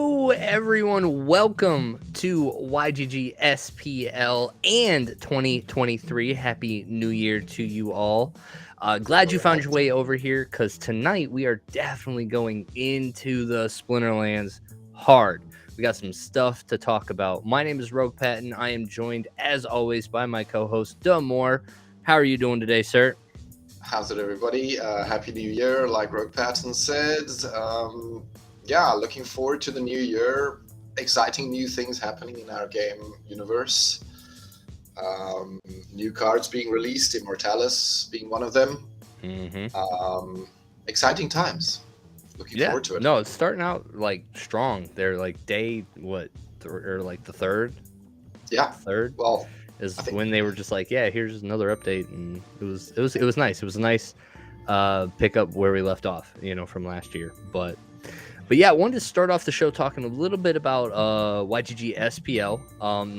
Hello, everyone. Welcome to YGG SPL and 2023. Happy New Year to you all. Glad you found your way over here because tonight we are definitely going into the Splinterlands hard. We got some stuff to talk about. My name is Rogue Patton. I am joined, as always, by my co-host, Damour. How are you doing today, sir? How's it, everybody? Happy New Year, like Rogue Patton said. Yeah, looking forward to the new year. Exciting new things happening in our game universe. Um, New cards being released, Immortalis being one of them. Exciting times. Looking forward to it. No, it's starting out like strong. They're like day or like the third. Yeah. Third Well, is when they were just like, yeah, here's another update, and it was nice. It was a nice pick up where we left off, from last year. But yeah, I wanted to start off the show talking a little bit about YGG SPL,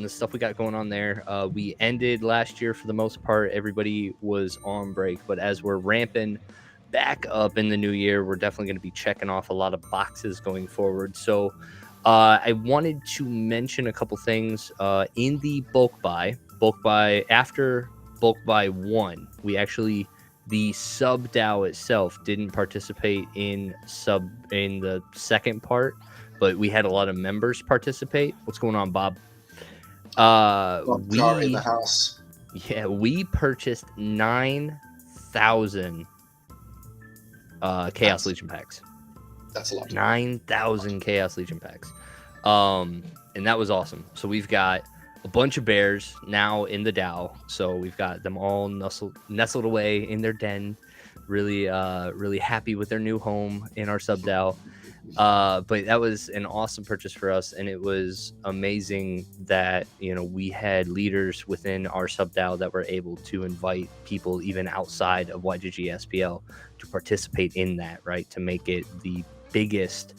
the stuff we got going on there. We ended last year for the most part. Everybody was on break, but as we're ramping back up in the new year, we're definitely going to be checking off a lot of boxes going forward. So I wanted to mention a couple things in the bulk buy. After bulk buy 1, we actually, the sub DAO itself didn't participate in the second part, but we had a lot of members participate. What's going on, Bob? we are in the house. Yeah, we purchased 9,000 Chaos Legion packs. That's a lot. 9,000 Chaos Legion packs. And that was awesome. So we've got a bunch of bears now in the DAO. So we've got them all nestled away in their den. Really happy with their new home in our sub DAO. But that was an awesome purchase for us, and it was amazing that we had leaders within our sub DAO that were able to invite people even outside of YGG SPL to participate in that, right? To make it the biggest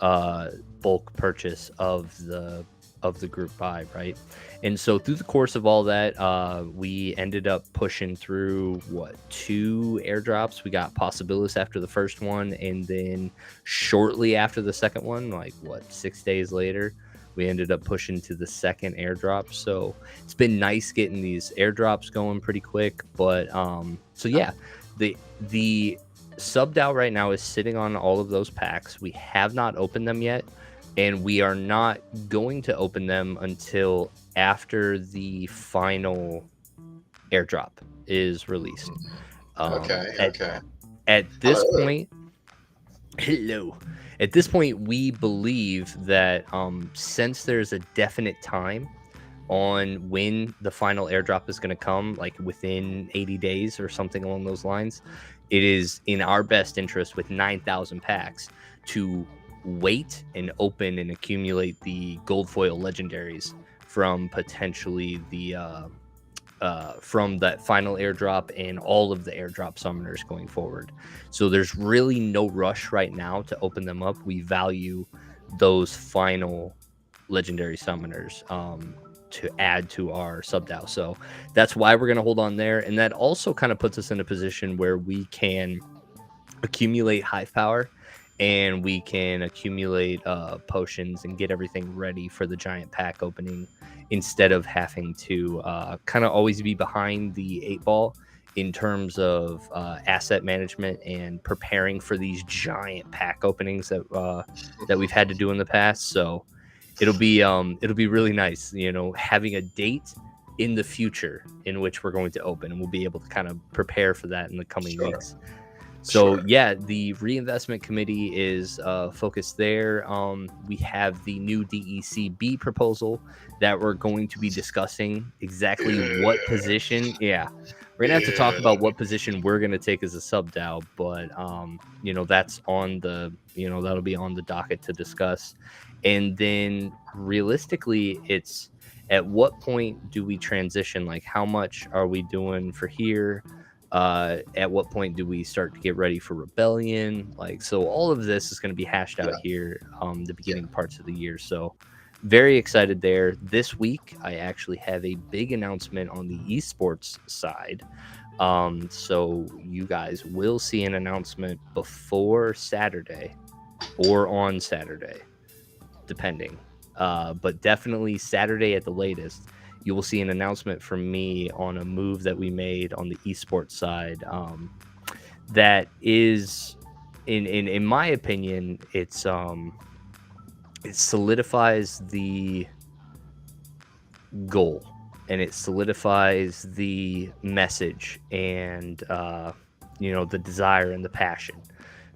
bulk purchase of the group buy, right? And so through the course of all that, we ended up pushing through 2 airdrops. We got Possibilis after the first one, and then shortly after the second one, 6 days later, we ended up pushing to the second airdrop. So it's been nice getting these airdrops going pretty quick. But so yeah, the sub DAO right now is sitting on all of those packs. We have not opened them yet, and we are not going to open them until after the final airdrop is released. Okay. At this point, At this point, we believe that since there's a definite time on when the final airdrop is going to come, like within 80 days or something along those lines, it is in our best interest with 9,000 packs to wait and open and accumulate the gold foil legendaries from potentially the from that final airdrop and all of the airdrop summoners going forward. So there's really no rush right now to open them up. We value those final legendary summoners to add to our sub DAO. So that's why we're going to hold on there. And that also kind of puts us in a position where we can accumulate hive power, and we can accumulate potions and get everything ready for the giant pack opening, instead of having to kind of always be behind the 8 ball in terms of asset management and preparing for these giant pack openings that we've had to do in the past. So it'll be really nice, having a date in the future in which we're going to open, and we'll be able to kind of prepare for that in the coming weeks. So yeah, the reinvestment committee is focused there. We have the new DECB proposal that we're going to be discussing exactly what position. Yeah, we're gonna have to talk about what position we're gonna take as a sub DAO, but that's on the that'll be on the docket to discuss. And then realistically, it's at what point do we transition? Like, how much are we doing for here? At what point do we start to get ready for rebellion? So all of this is going to be hashed out here the beginning parts of the year. So very excited there. This week I actually have a big announcement on the esports side. So you guys will see an announcement before Saturday or on Saturday. depending. But definitely Saturday at the latest, you will see an announcement from me on a move that we made on the esports side. That is, in my opinion, it solidifies the goal and it solidifies the message and the desire and the passion.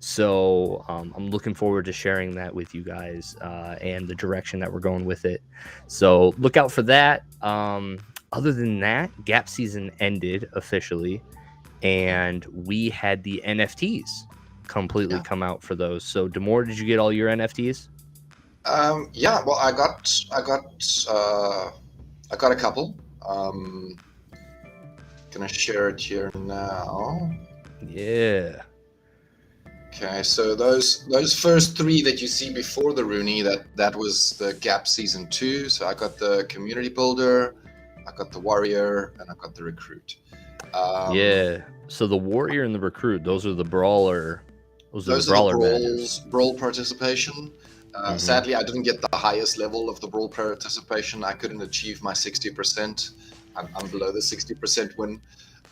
So I'm looking forward to sharing that with you guys and the direction that we're going with it. So look out for that. Other than that, Gap season ended officially, and we had the NFTs completely come out for those. So Damour, did you get all your NFTs? Yeah, well, I got a couple. Gonna share it here now. Yeah. Okay, so those first three that you see before the Rooney, that was the Gap Season 2. So I got the Community Builder, I got the Warrior, and I got the Recruit. Yeah. So the Warrior and the Recruit, those are the brawler. Those are the brawl participation. Sadly, I didn't get the highest level of the brawl participation. I couldn't achieve my 60%. I'm below the 60% win.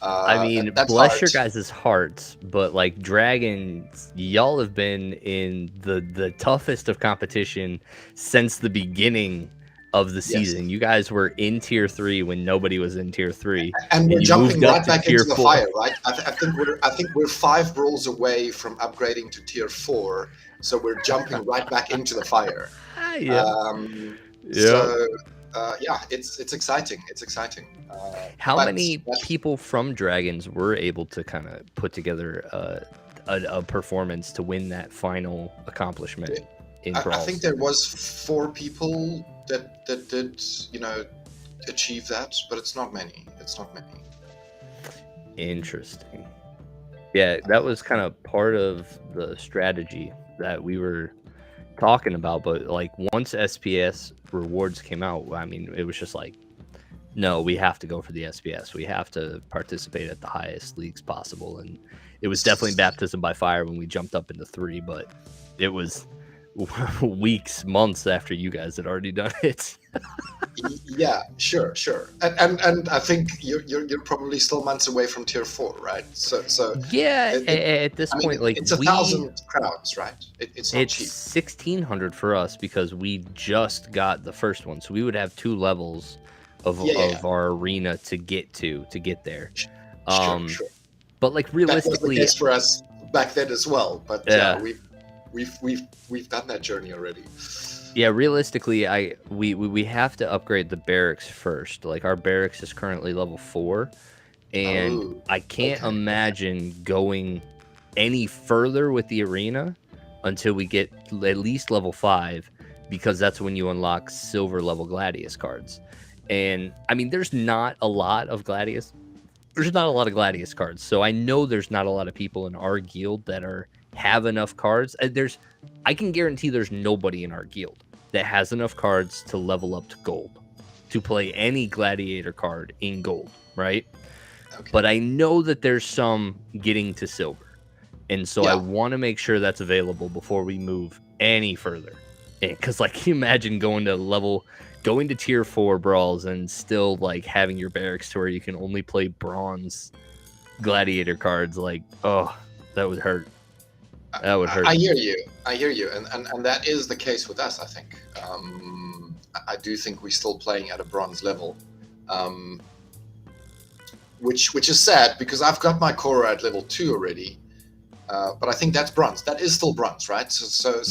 I mean, bless your guys' hearts, but like Dragons, y'all have been in the toughest of competition since the beginning of the season. You guys were in tier 3 when nobody was in tier 3, and we're jumping right back into the fire, right? I think we're 5 brawls away from upgrading to tier 4, so we're jumping right back into the fire. So it's exciting. It's exciting. How many people from Dragons were able to kind of put together a performance to win that final accomplishment in Brawls? I think there was 4 people that did achieve that, but it's not many. Interesting. Yeah, that was kind of part of the strategy that we were talking about, but like once SPS rewards came out, I mean, it was just like, no, we have to go for the SPS. We have to participate at the highest leagues possible, and it was definitely baptism by fire when we jumped up into 3, but it was weeks, months after you guys had already done it. Yeah, sure, and I think you're probably still months away from tier 4, right? So yeah, at this point, like it's 1,000 crowns, right? It's not cheap. 1,600 for us because we just got the first one, so we would have 2 levels of our arena to get there. Sure. But like realistically, that was the case for us back then as well. But we've done that journey already. Yeah, realistically, we have to upgrade the barracks first. Like our barracks is currently level 4, and I can't imagine going any further with the arena until we get at least level 5, because that's when you unlock silver level Gladius cards. And I mean, there's not a lot of Gladius cards, so I know there's not a lot of people in our guild that have enough cards. I can guarantee there's nobody in our guild that has enough cards to level up to gold, to play any gladiator card in gold, right? Okay. But I know that there's some getting to silver, and so I want to make sure that's available before we move any further. Because like, can you imagine going to tier 4 brawls and still like having your barracks to where you can only play bronze gladiator cards? Like, oh, that would hurt. That would hurt. I hear you, and that is the case with us. I think I do think we're still playing at a bronze level, which is sad because I've got my Korra at level 2 already, but I think that's bronze. That is still bronze, right? So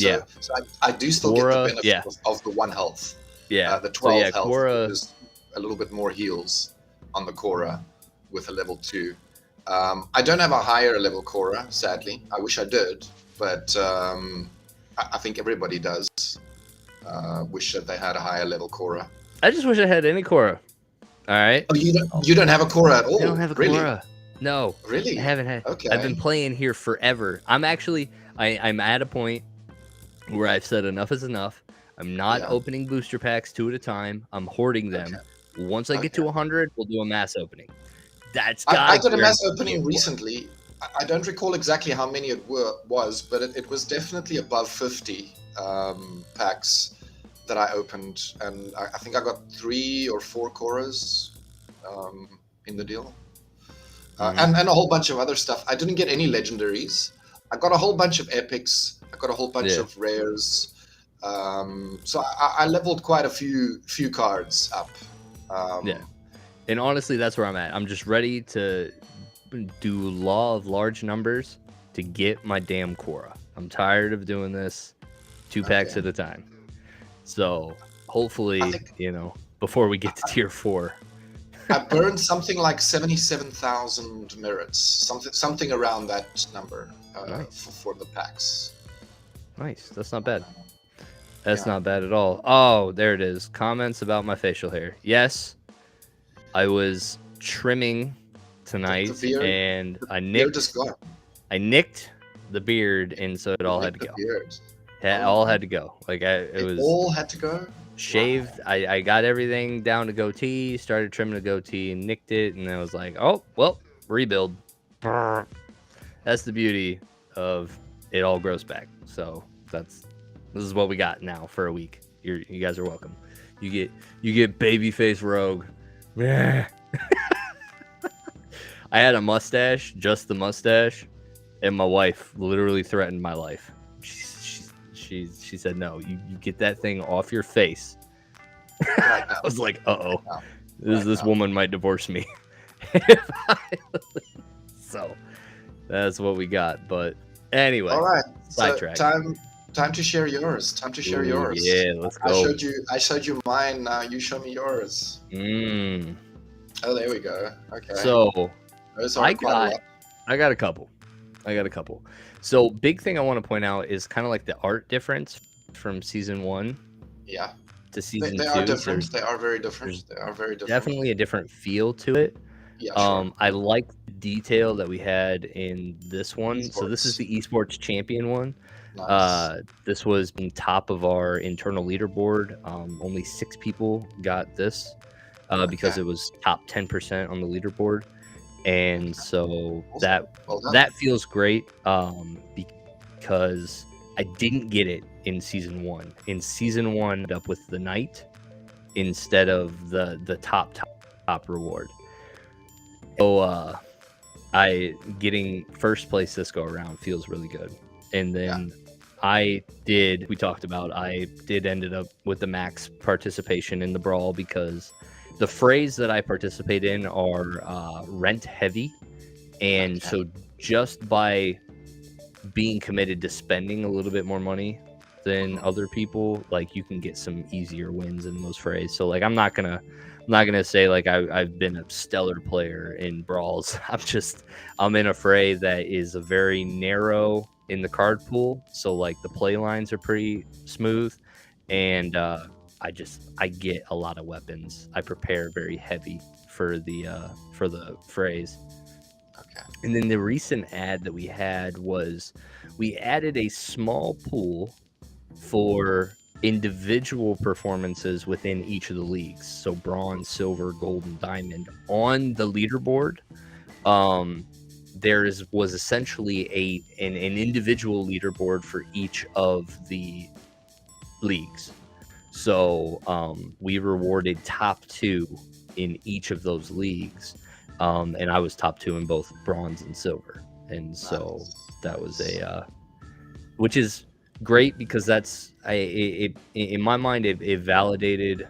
I do still get the benefit of the 1 health. Yeah, the 12 health. Korra is a little bit more heals on the Korra with a level 2. I don't have a higher level Korra, sadly. I wish I did, but I think everybody does wish that they had a higher level Korra. I just wish I had any Korra. All right. Oh, you don't have a Korra at all? I don't have a Korra. No. Really? I haven't had. Okay. I've been playing here forever. I'm at a point where I've said enough is enough. I'm not opening booster packs 2 at a time. I'm hoarding them. Okay. Once I get to 100, we'll do a mass opening. I did a mass opening recently. I don't recall exactly how many it was, but it was definitely above 50 packs. that I opened, and I think I got 3 or 4 Koras in the deal. And a whole bunch of other stuff. I didn't get any legendaries. I got a whole bunch of epics. I got a whole bunch of rares. So I leveled quite a few cards up. And honestly, that's where I'm at. I'm just ready to do law of large numbers to get my damn Korra. I'm tired of doing this 2 packs at a time. So hopefully, before we get to tier 4. I burned something like 77,000 merits, something around that number for the packs. Nice. That's not bad. That's not bad at all. Oh, there it is. Comments about my facial hair. Yes, I was trimming tonight, and I nicked the beard, and so it all had to go. It all had to go. Like it all had to go. Shaved. Wow. I got everything down to goatee, started trimming the goatee and nicked it, and I was like, oh well, rebuild. That's the beauty of it all grows back. So this is what we got now for a week. You guys are welcome. You get babyface Rogue. Yeah. I had a mustache, just the mustache, and my wife literally threatened my life. She said, no, you get that thing off your face. I was like, uh-oh. This woman might divorce me. So that's what we got. But anyway. All right. Sidetrack. So time to share yours. Yeah, let's go. I showed you mine. Now you show me yours. Oh, there we go. Okay. So I got a couple. So big thing I want to point out is kind of like the art difference from season 1 to season 2. They are different. They are very different. Definitely a different feel to it. Yeah, sure. I like the detail that we had in this one. So this is the esports champion one. Nice. This was being top of our internal leaderboard. Only 6 people got this because it was top 10% on the leaderboard. And so that feels great because I didn't get it in season 1. In season 1, I ended up with the knight instead of the top reward. So I getting first place this go around feels really good. And then I did ended up with the max participation in the brawl because the phrase that I participate in are rent heavy. And so just by being committed to spending a little bit more money than other people, like you can get some easier wins in those phrases. So like I'm not gonna say like I've been a stellar player in brawls. I'm in a fray that is a very narrow in the card pool. So like the play lines are pretty smooth, and I get a lot of weapons. I prepare very heavy for the phrase. Okay. And then the recent ad that we had was we added a small pool for individual performances within each of the leagues. So bronze, silver, gold, and diamond on the leaderboard. There was essentially an individual leaderboard for each of the leagues. So we rewarded top 2 in each of those leagues. And I was top 2 in both bronze and silver. And so that was which is great because that's in my mind it validated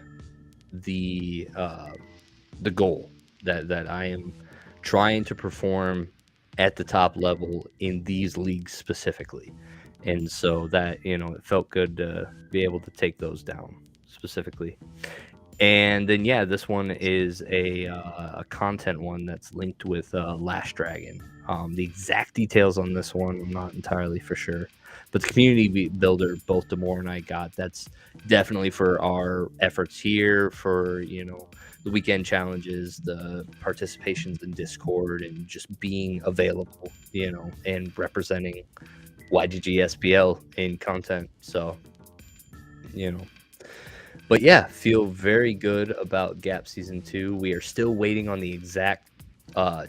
the goal that I am trying to perform at the top level in these leagues specifically. And so that, it felt good to be able to take those down specifically. And then, this one is a content one that's linked with Last Dragon. The exact details on this one, I'm not entirely for sure. But the community builder, both Damour and I got, that's definitely for our efforts here, for, the weekend challenges, the participations in Discord, and just being available, and representing YGG SPL in content. So, But feel very good about Gap Season 2. We are still waiting on the exact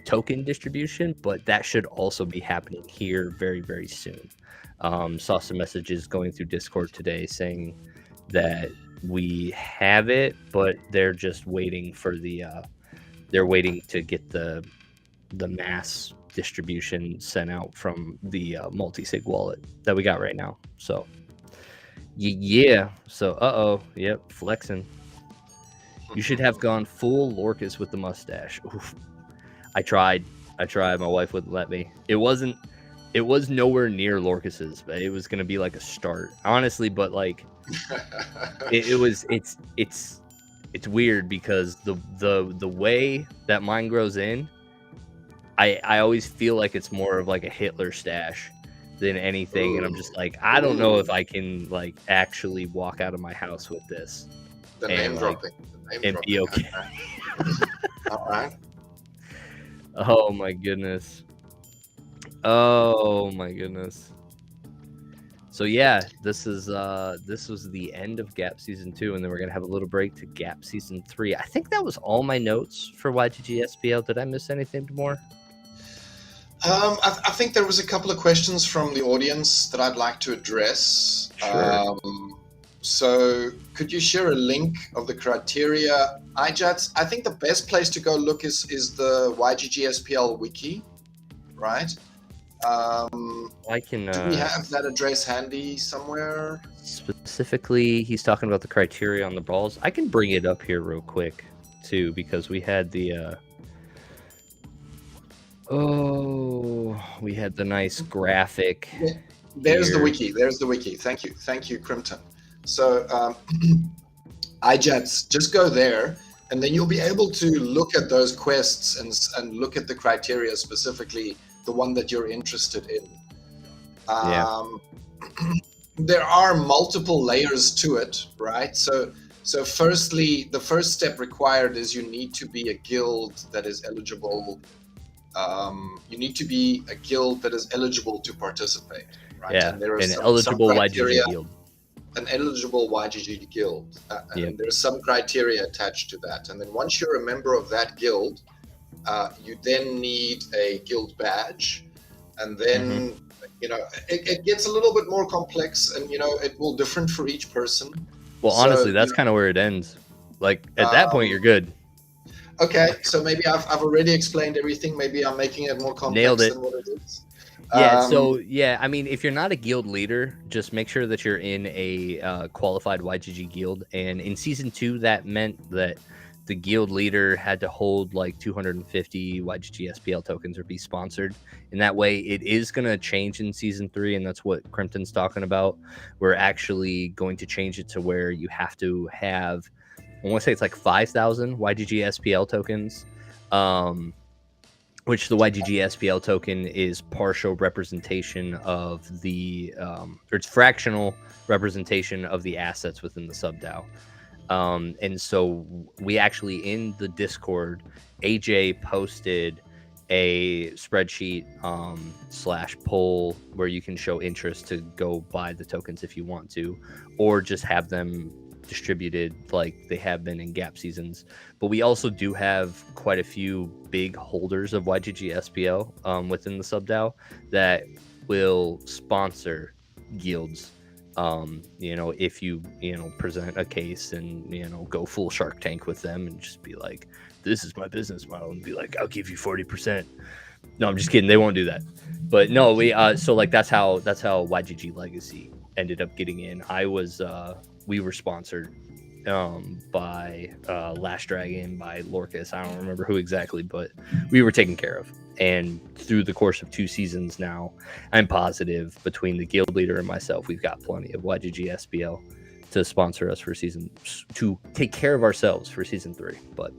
token distribution, but that should also be happening here very, very soon. Saw some messages going through Discord today saying that we have it, but they're just waiting for they're waiting to get the mass distribution sent out from the multi-sig wallet that we got right now. So yeah. So yep, flexing. You should have gone full Lorcas with the mustache. Oof. I tried. My wife wouldn't let me. It was nowhere near Lorcas's, but it was gonna be like a start, honestly. But like, it's weird because the way that mine grows in, I always feel like it's more of like a Hitler stash than anything, and I'm just like, I don't know if I can like actually walk out of my house with this The and name like dropping. and be okay. All right. Oh my goodness. Oh my goodness. So yeah, this was the end of Gap Season 2, and then we're gonna have a little break to Gap Season 3. I think that was all my notes for YGG SPL. Did I miss anything more? I think there was a couple of questions from the audience that I'd like to address. Sure. So could you share a link of the criteria? I think the best place to go look is the YGG SPL Wiki, right? I can. Do we have that address handy somewhere? Specifically, he's talking about the criteria on the balls. I can bring it up here real quick too, because we had the. We had the nice graphic. There's here. the wiki. There's the wiki. Thank you, Crimpton. So IJATS, just go there, and then you'll be able to look at those quests and look at the criteria, specifically the one that you're interested in. There are multiple layers to it, right? So firstly, the first step required is you need to be a guild that is eligible. You need to be a guild that is eligible to participate, right? Yeah, and there are an some eligible criteria, YGG guild. An eligible YGG guild, and there's some criteria attached to that. And then once you're a member of that guild, you then need a guild badge, and then it gets a little bit more complex, and it will differ for each person. Well, honestly, that's kind of where it ends. Like at that point, you're good. Okay, so maybe I've already explained everything. Maybe I'm making it more complex Nailed it. than what it is. Yeah, so I mean, if you're not a guild leader, just make sure that you're in a qualified YGG guild. And in Season 2, that meant that the guild leader had to hold like 250 YGG SPL tokens or be sponsored. And that way, it is going to change in Season 3, and that's what Crimpton's talking about. We're actually going to change it to where you have to have, I want to say it's like 5,000 YGG SPL tokens. Which the YGG SPL token is partial representation of the, or it's fractional representation of the assets within the sub-DAO. And so we actually, in the Discord, AJ posted a spreadsheet / poll where you can show interest to go buy the tokens if you want to, or just have them distributed like they have been in Gap seasons. But we also do have quite a few big holders of YGG SPL within the sub-DAO that will sponsor guilds. If you present a case and go full Shark Tank with them and just be like, this is my business model, and be like, I'll give you 40%. No, I'm just kidding. They won't do that. But no, we so like that's how YGG Legacy ended up getting in. We were sponsored by Last Dragon, by Lorcas. I don't remember who exactly, but we were taken care of. And through the course of 2 seasons now, I'm positive between the guild leader and myself, we've got plenty of YGG SPL to sponsor us for to take care of ourselves for Season 3. But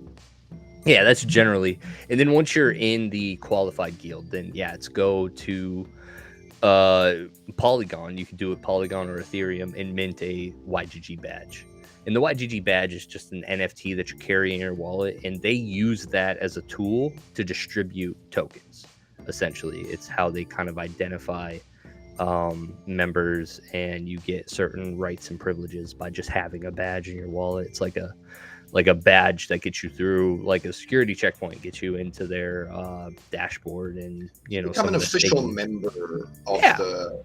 yeah, that's generally. And then once you're in the qualified guild, then yeah, it's go to Polygon. You can do it Polygon or Ethereum and mint a YGG badge. And the YGG badge is just an NFT that you carry in your wallet, and they use that as a tool to distribute tokens. Essentially, it's how they kind of identify members, and you get certain rights and privileges by just having a badge in your wallet. It's like a badge that gets you through like a security checkpoint, gets you into their dashboard, and become an official member of the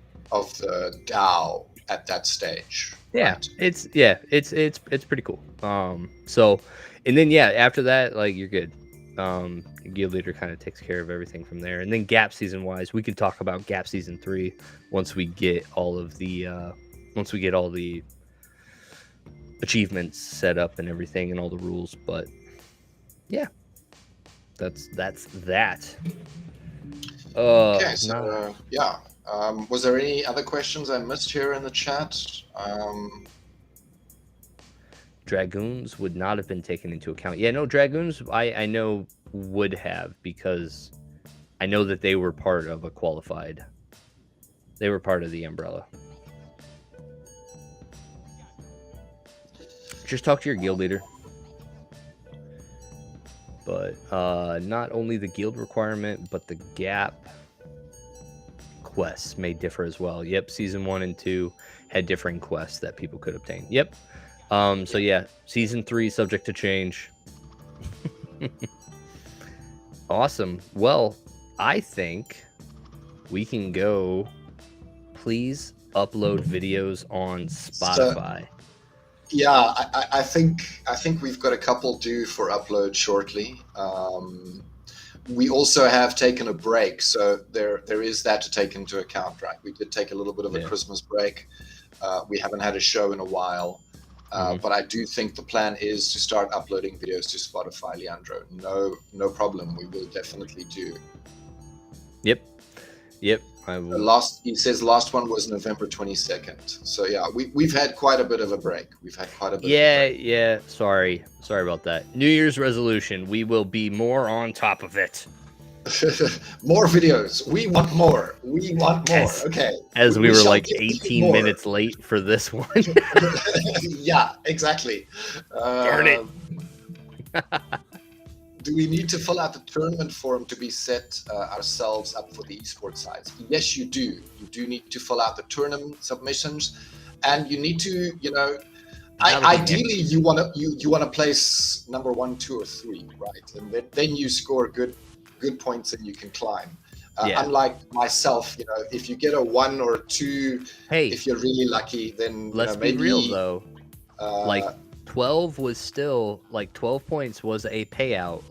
DAO. at that stage. Yeah, Right? it's pretty cool. So, and then after that, like you're good. Guild leader kind of takes care of everything from there, and then gap season wise, we can talk about gap season 3 once we get all the achievements set up and everything and all the rules. But yeah, that's that. Okay, so was there any other questions I missed here in the chat? Dragoons would not have been taken into account. Yeah, no, Dragoons I know would have, because I know that they were part of a qualified. They were part of the umbrella. Just talk to your guild leader. But not only the guild requirement, but the gap quests may differ as well. Yep, season 1 and 2 had differing quests that people could obtain. Yep. So yeah, season 3 subject to change. Awesome. Well, I think we can go. Please upload videos on Spotify. I think we've got a couple due for upload shortly. We also have taken a break, so there is that to take into account, right? We did take a little bit of a Christmas break. We haven't had a show in a while, but I do think the plan is to start uploading videos to Spotify, Leandro. No problem. We will definitely do. Yep. He says last one was November 22nd. So yeah, we've had quite a bit of a break. Yeah. Sorry about that. New Year's resolution: we will be more on top of it. More videos. We want more. Okay. As we were like 18 minutes late for this one. Yeah, exactly. Darn it. Do we need to fill out the tournament form to be set ourselves up for the esports sides? Yes, you do. You do need to fill out the tournament submissions, and you need to, ideally you want to place number 1, 2, or 3, right? And then you score good points and you can climb. Unlike myself, if you get a 1 or 2, if you're really lucky, then let's be real though. 12 was still 12 points was a payout.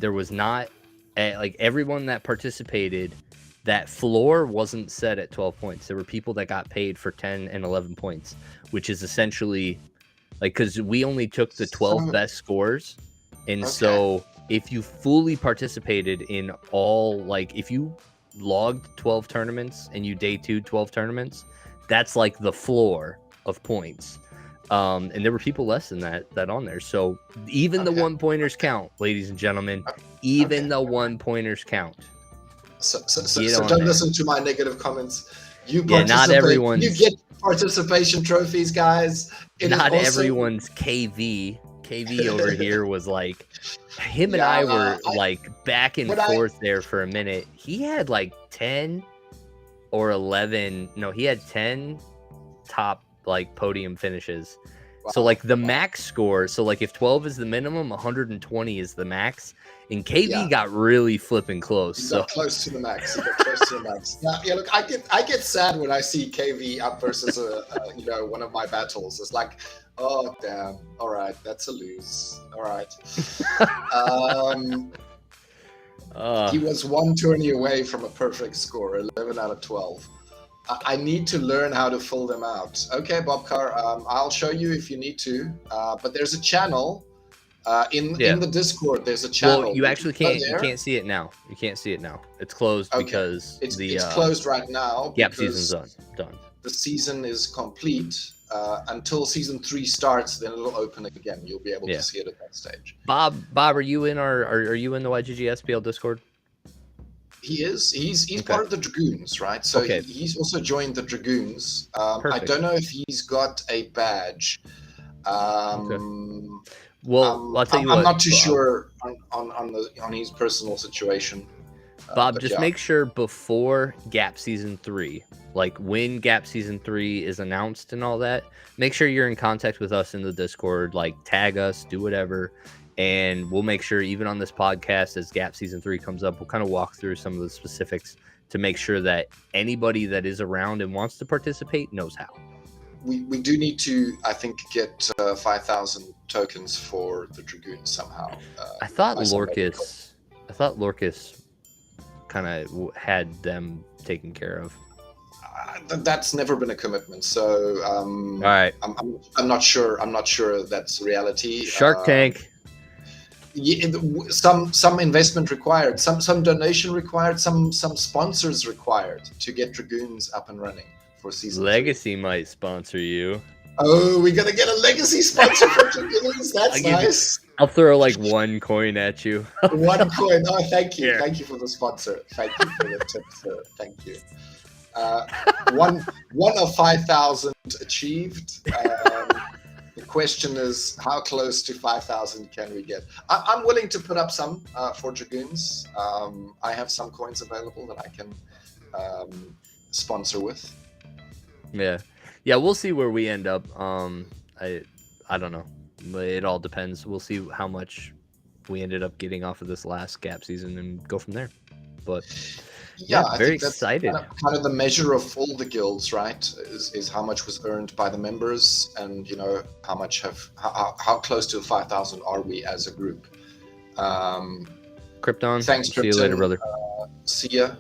There was not everyone that participated, that floor wasn't set at 12 points. There were people that got paid for 10 and 11 points, which is essentially because we only took the 12 best scores. And so if you fully participated in all, if you logged 12 tournaments and you day 2 12 tournaments, that's the floor of points. And there were people less than that on there. So even the 1-pointers count, ladies and gentlemen. Even the 1-pointers count. So don't listen to my negative comments. You participate. Not everyone's. You get participation trophies, guys. Not everyone's KV. KV over here was him and I were back and forth there for a minute. He had 10 or 11. No, he had 10 top podium finishes. Wow. So the max score, so if 12 is the minimum, 120 is the max, and KV got really flipping close. He got close to the max. Yeah, look, I get sad when I see KV up versus one of my battles. It's oh damn, all right, that's a lose. All right. He was 1 tourney away from a perfect score, 11 out of 12. I need to learn how to fill them out. Okay, Bobcar, I'll show you if you need to. But there's a channel in the Discord. There's a channel. Well, you actually can't. You can't see it now. You can't see it now. It's closed because it's closed right now. Gap season's done. The season is complete. Until season 3 starts, then it'll open again. You'll be able to see it at that stage. Bob, are you in are you in the YGG SPL Discord? He is. He's part of the Dragoons, right? So he's also joined the Dragoons. I don't know if he's got a badge. Well, I'll tell you what. I'm not too sure on his personal situation. Bob, just make sure before Gap Season 3, when Gap Season 3 is announced and all that, make sure you're in contact with us in the Discord. Tag us, do whatever. And we'll make sure, even on this podcast, as Gap Season 3 comes up, we'll kind of walk through some of the specifics to make sure that anybody that is around and wants to participate knows how. We do need to, I think, get 5,000 tokens for the Dragoons somehow. I thought Lorcas kind of had them taken care of. That's never been a commitment, so all right. I'm not sure. I'm not sure that's reality. Shark Tank. Yeah, some investment required, some donation required, some sponsors required to get Dragoons up and running for season. Legacy 3. might sponsor you. Oh, we're gonna get a legacy sponsor for Dragoons. That's nice. I'll throw like 1 coin at you. 1 coin. Oh, thank you. Here. Thank you for the sponsor. Thank you for the tip, sir. Thank you. One of 5,000 achieved. The question is, how close to 5,000 can we get? I'm willing to put up some for Dragoons. I have some coins available that I can sponsor with. Yeah, we'll see where we end up. I don't know. It all depends. We'll see how much we ended up getting off of this last gap season and go from there. But yeah, I very think that's excited. Kind of the measure of all the guilds, right? Is how much was earned by the members, and how close to 5,000 are we as a group? Krypton. Thanks, See you later, brother. See ya.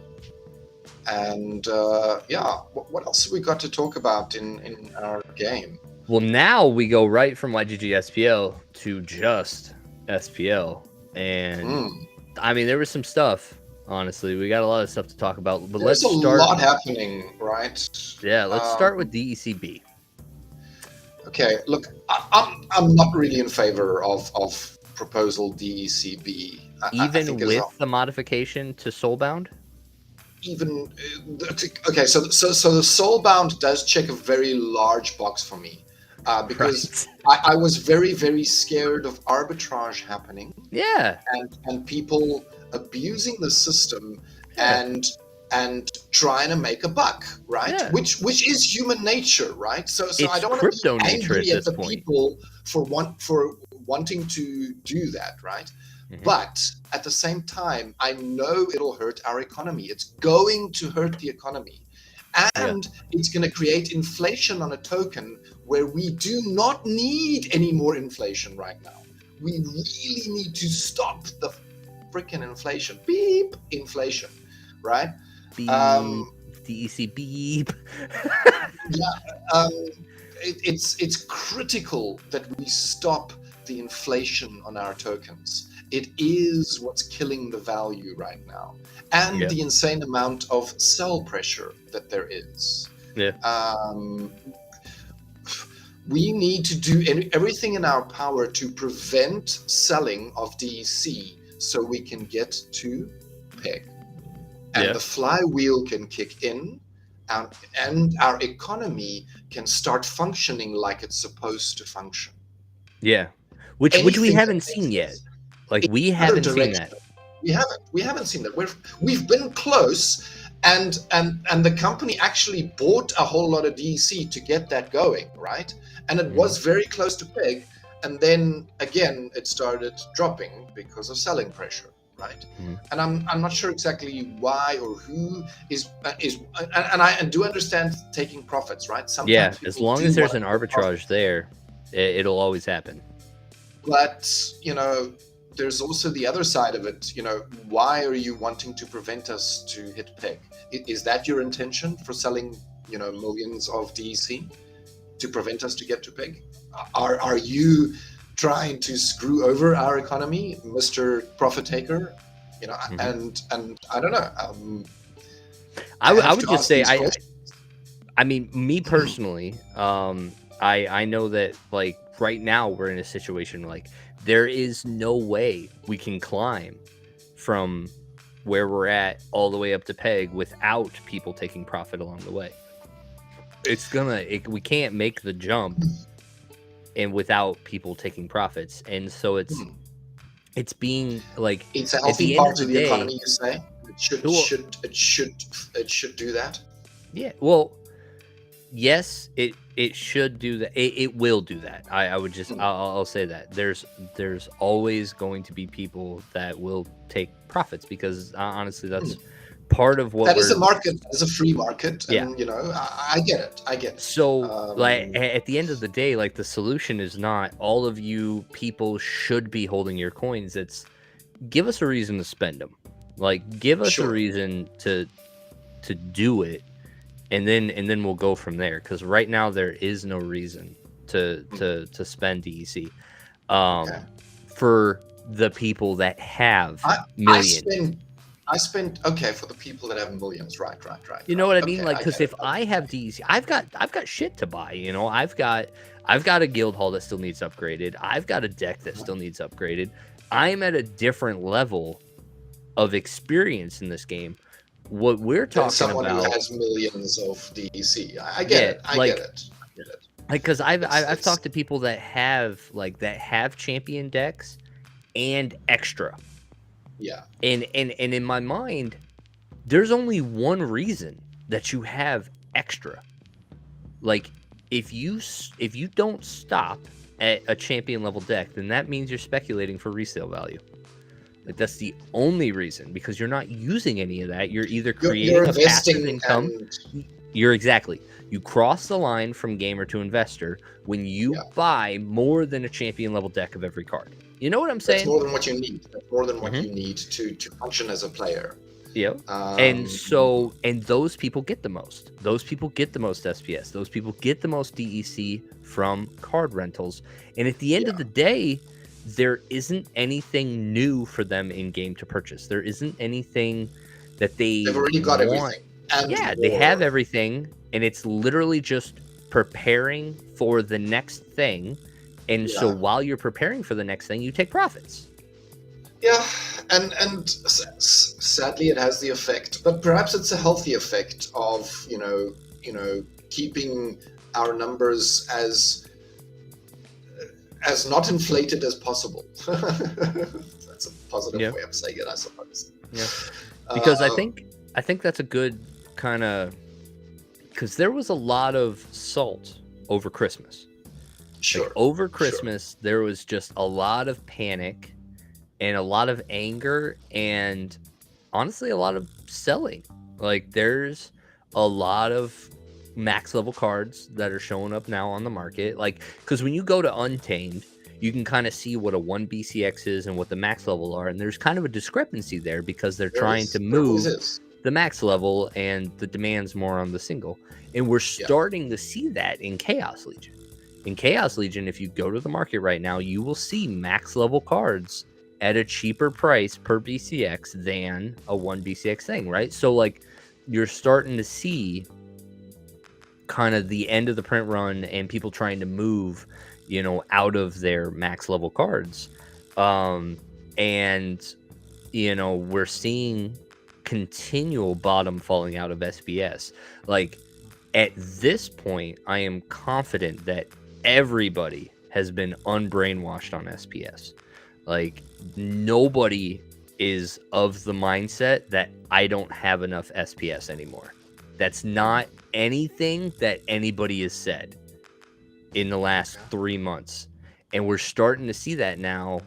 And what else have we got to talk about in our game? Well, now we go right from YGG SPL to just SPL, and I mean there was some stuff. Honestly, we got a lot of stuff to talk about, but There's let's start. a lot happening, right? Yeah, let's start with DECB. Okay, look, I'm not really in favor of proposal DECB. Even with the modification to Soulbound? Okay, so the Soulbound does check a very large box for me. Because I was very, very scared of arbitrage happening. Yeah. And people abusing the system and trying to make a buck, right? Yeah. Which is human nature, right? So I don't want to be angry at the people for wanting to do that, right? Mm-hmm. But at the same time, I know it'll hurt our economy. It's going to hurt the economy. And it's going to create inflation on a token where we do not need any more inflation right now. We really need to stop the freaking inflation. Beep, inflation, right? Beep, DEC beep. It's critical that we stop the inflation on our tokens. It is what's killing the value right now. And the insane amount of sell pressure that there is. Yeah. We need to do everything in our power to prevent selling of DEC so we can get to PEG. And the flywheel can kick in and our economy can start functioning like it's supposed to function. Yeah. Which we haven't seen yet. Like, we haven't seen that. We haven't seen that. We've been close, and the company actually bought a whole lot of DEC to get that going, right? And it was very close to PEG, and then again it started dropping because of selling pressure, right? And I'm not sure exactly why or who is and I do understand taking profits, right? Sometimes as long as there's an arbitrage there, it'll always happen. But there's also the other side of it. Why are you wanting to prevent us to hit PEG? Is that your intention for selling, millions of DEC to prevent us to get to PEG? Are you trying to screw over our economy, Mr. Profit Taker? And I don't know. I would just say, I mean, me personally, I know that, like, right now we're in a situation like there is no way we can climb from where we're at all the way up to PEG without people taking profit along the way. We can't make the jump and without people taking profits. And so it's being like, it's a healthy part of the economy, you say? It should do that. Yeah. Well, yes, it should do that. It will do that. I would just I'll say that there's always going to be people that will take profits because honestly part of what That is we're a market. That is a free market, yeah. and I get it. I get it. So, like, at the end of the day, like, the solution is not all of you people should be holding your coins. It's give us a reason to spend them. Like, give us a Sure. reason to do it, and then we'll go from there. Because right now there is no reason to spend DEC. Okay. For the people that have I millions. spend okay for the people that have millions. Right. You know what I mean? Okay, Like, I because get it. if I have DEC, I've got shit to buy. You know, I've got a guild hall that still needs upgraded. I've got a deck that still needs upgraded. I'm at a different level of experience in this game. What we're Than talking someone who about, has millions of DEC. I get yeah, it. I get like it. I get it. because I've It's talked to people that have champion decks and extra, yeah. and in my mind, there's only one reason that you have extra. Like, if you don't stop at a champion level deck, then that means you're speculating for resale value. Like, that's the only reason, because you're not using any of that. You're either You're creating a passive investing income. and You cross the line from gamer to investor when you yeah. buy more than a champion level deck of every card. You know what I'm That's saying? more than what you need. That's more than what Mhm. you need to function as a player. Yep. And Um, so, and those people get the most. Those people get the most SPS. Those people get the most DEC from card rentals. And at the end yeah. of the day, there isn't anything new for them in game to purchase. There isn't anything that they They've already got want. everything and Yeah, they have more. everything, and it's literally just preparing for the next thing. And so Yeah. while you're preparing for the next thing, you take profits. Yeah, and sadly, it has the effect, but perhaps it's a healthy effect of keeping our numbers as not inflated as possible. That's a positive Yeah. way of saying it, I suppose. Yeah. Because I Um, think that's a good kind of, because there was a lot of salt over Christmas. Like, sure, over sure. Christmas, there was just a lot of panic and a lot of anger and honestly a lot of selling. Like, there's a lot of max level cards that are showing up now on the market. Like, because when you go to Untamed, you can kind of see what a 1 BCX is and what the max level are. And there's kind of a discrepancy there because they're trying to There always move is. the max level and the demand's more on the single. And we're Yeah. starting to see that in Chaos Legion. In Chaos Legion, if you go to the market right now, you will see max level cards at a cheaper price per BCX than a 1 BCX thing, right? So, like, you're starting to see kind of the end of the print run and people trying to move, out of their max level cards. And, we're seeing continual bottom falling out of SPS. Like, at this point, I am confident that everybody has been unbrainwashed on SPS. Like, nobody is of the mindset that I don't have enough SPS anymore. That's not anything that anybody has said in the last 3 months. And we're starting to see that now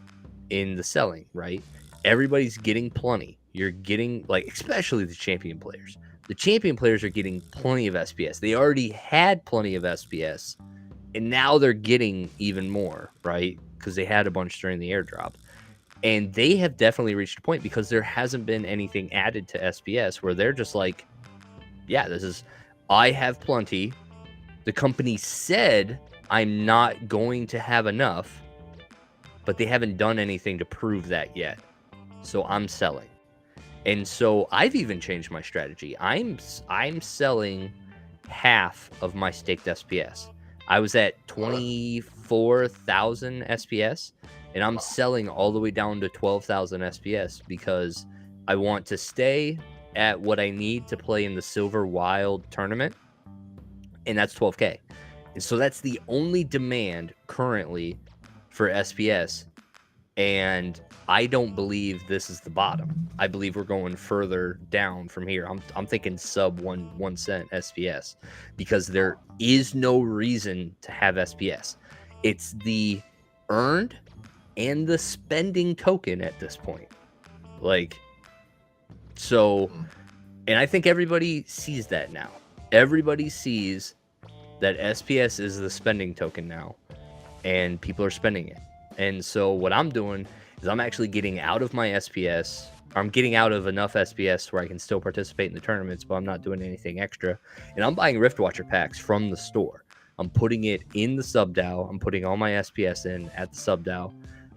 in the selling, right? Everybody's getting plenty. You're getting, like, especially the champion players. The champion players are getting plenty of SPS. They already had plenty of SPS, and now they're getting even more, right? Because they had a bunch during the airdrop. And they have definitely reached a point, because there hasn't been anything added to SPS where they're just like, yeah, I have plenty. The company said I'm not going to have enough, but they haven't done anything to prove that yet. So I'm selling. And so I've even changed my strategy. I'm selling half of my staked SPS. I was at 24,000 SPS, and I'm selling all the way down to 12,000 SPS because I want to stay at what I need to play in the Silver Wild tournament, and that's 12K. And so that's the only demand currently for SPS. And I don't believe this is the bottom. I believe we're going further down from here. I'm thinking sub 1 cent SPS, because there is no reason to have SPS. It's the earned and the spending token at this point. Like, so And I think everybody sees that now. Everybody sees that SPS is the spending token now, and people are spending it. And so what I'm doing is I'm actually getting out of my SPS. I'm getting out of enough SPS where I can still participate in the tournaments, but I'm not doing anything extra. And I'm buying Riftwatcher packs from the store. I'm putting it in the sub-DAO. I'm putting all my SPS in at the sub-DAO.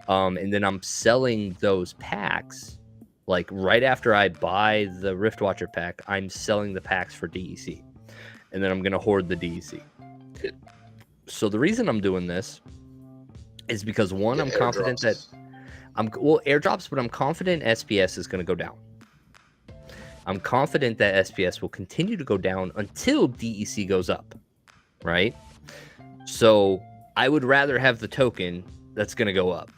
And then I'm selling those packs. Like right after I buy the Riftwatcher pack, I'm selling the packs for DEC. And then I'm going to hoard the DEC. So the reason I'm doing this is because one, I'm confident that airdrops, but I'm confident SPS is going to go down. I'm confident that SPS will continue to go down until DEC goes up, right? So I would rather have the token that's going to go up.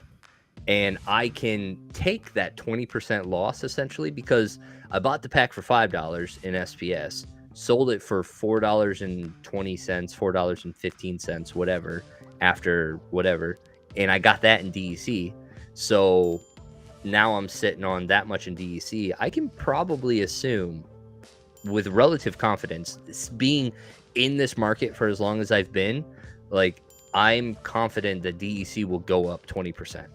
And I can take that 20% loss essentially because I bought the pack for $5 in SPS, sold it for $4.20, $4.15, whatever, after whatever. And I got that in DEC. So now I'm sitting on that much in DEC. I can probably assume with relative confidence, being in this market for as long as I've been, like I'm confident that DEC will go up 20%.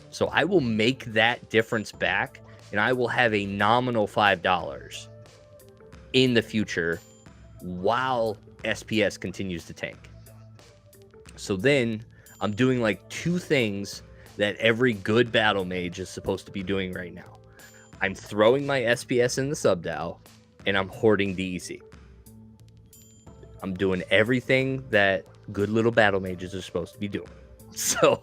So I will make that difference back and I will have a nominal $5 in the future while SPS continues to tank. So then I'm doing like two things that every good battle mage is supposed to be doing right now. I'm throwing my SPS in the sub-DAO and I'm hoarding DEC. I'm doing everything that good little battle mages are supposed to be doing. So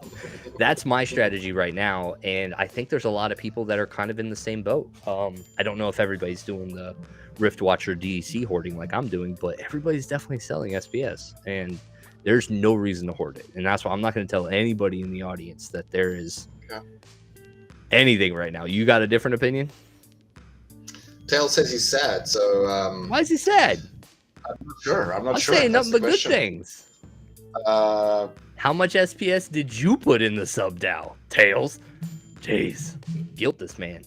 that's my strategy right now. And I think there's a lot of people that are kind of in the same boat. I don't know if everybody's doing the Riftwatcher DEC hoarding like I'm doing, but everybody's definitely selling SPS. And there's no reason to hoard it. And that's why I'm not going to tell anybody in the audience that there is anything right now. You got a different opinion? Tail says he's sad. So why is he sad? I'm not sure. I'm not sure. I'm saying nothing but good things. How much SPS did you put in the sub-DAO, Tails? Jeez. Guilt this man.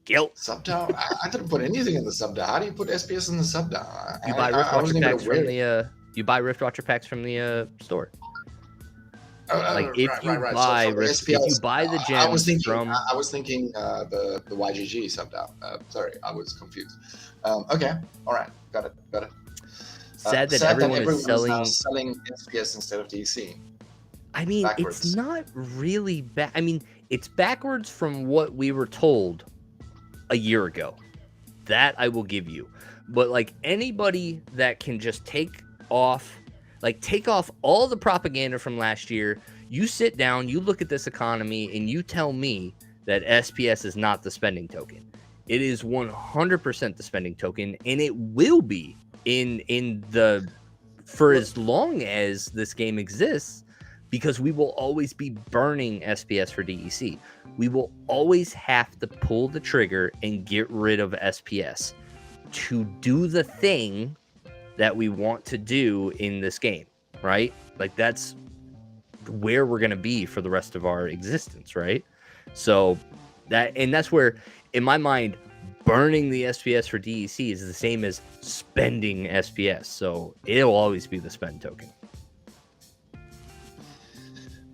Guilt. Sub-DAO? I didn't put anything in the sub-DAO. How do you put SPS in the sub-DAO? You buy Riftwatcher packs from the you buy Riftwatcher packs from the store. If you buy the gems I was thinking the YGG sub-DAO. Sorry, I was confused. Okay, all right, got it. Sad that everyone is selling SPS instead of DC. I mean, backwards. It's not really bad. I mean, it's backwards from what we were told a year ago. That I will give you. But like anybody that can just take off all the propaganda from last year, you sit down, you look at this economy, and you tell me that SPS is not the spending token. It is 100% the spending token, and it will be for as long as this game exists. Because we will always be burning SPS for DEC. We will always have to pull the trigger and get rid of SPS to do the thing that we want to do in this game, right? Like that's where we're going to be for the rest of our existence, right? So that's where, in my mind, burning the SPS for DEC is the same as spending SPS. So it'll always be the spend token.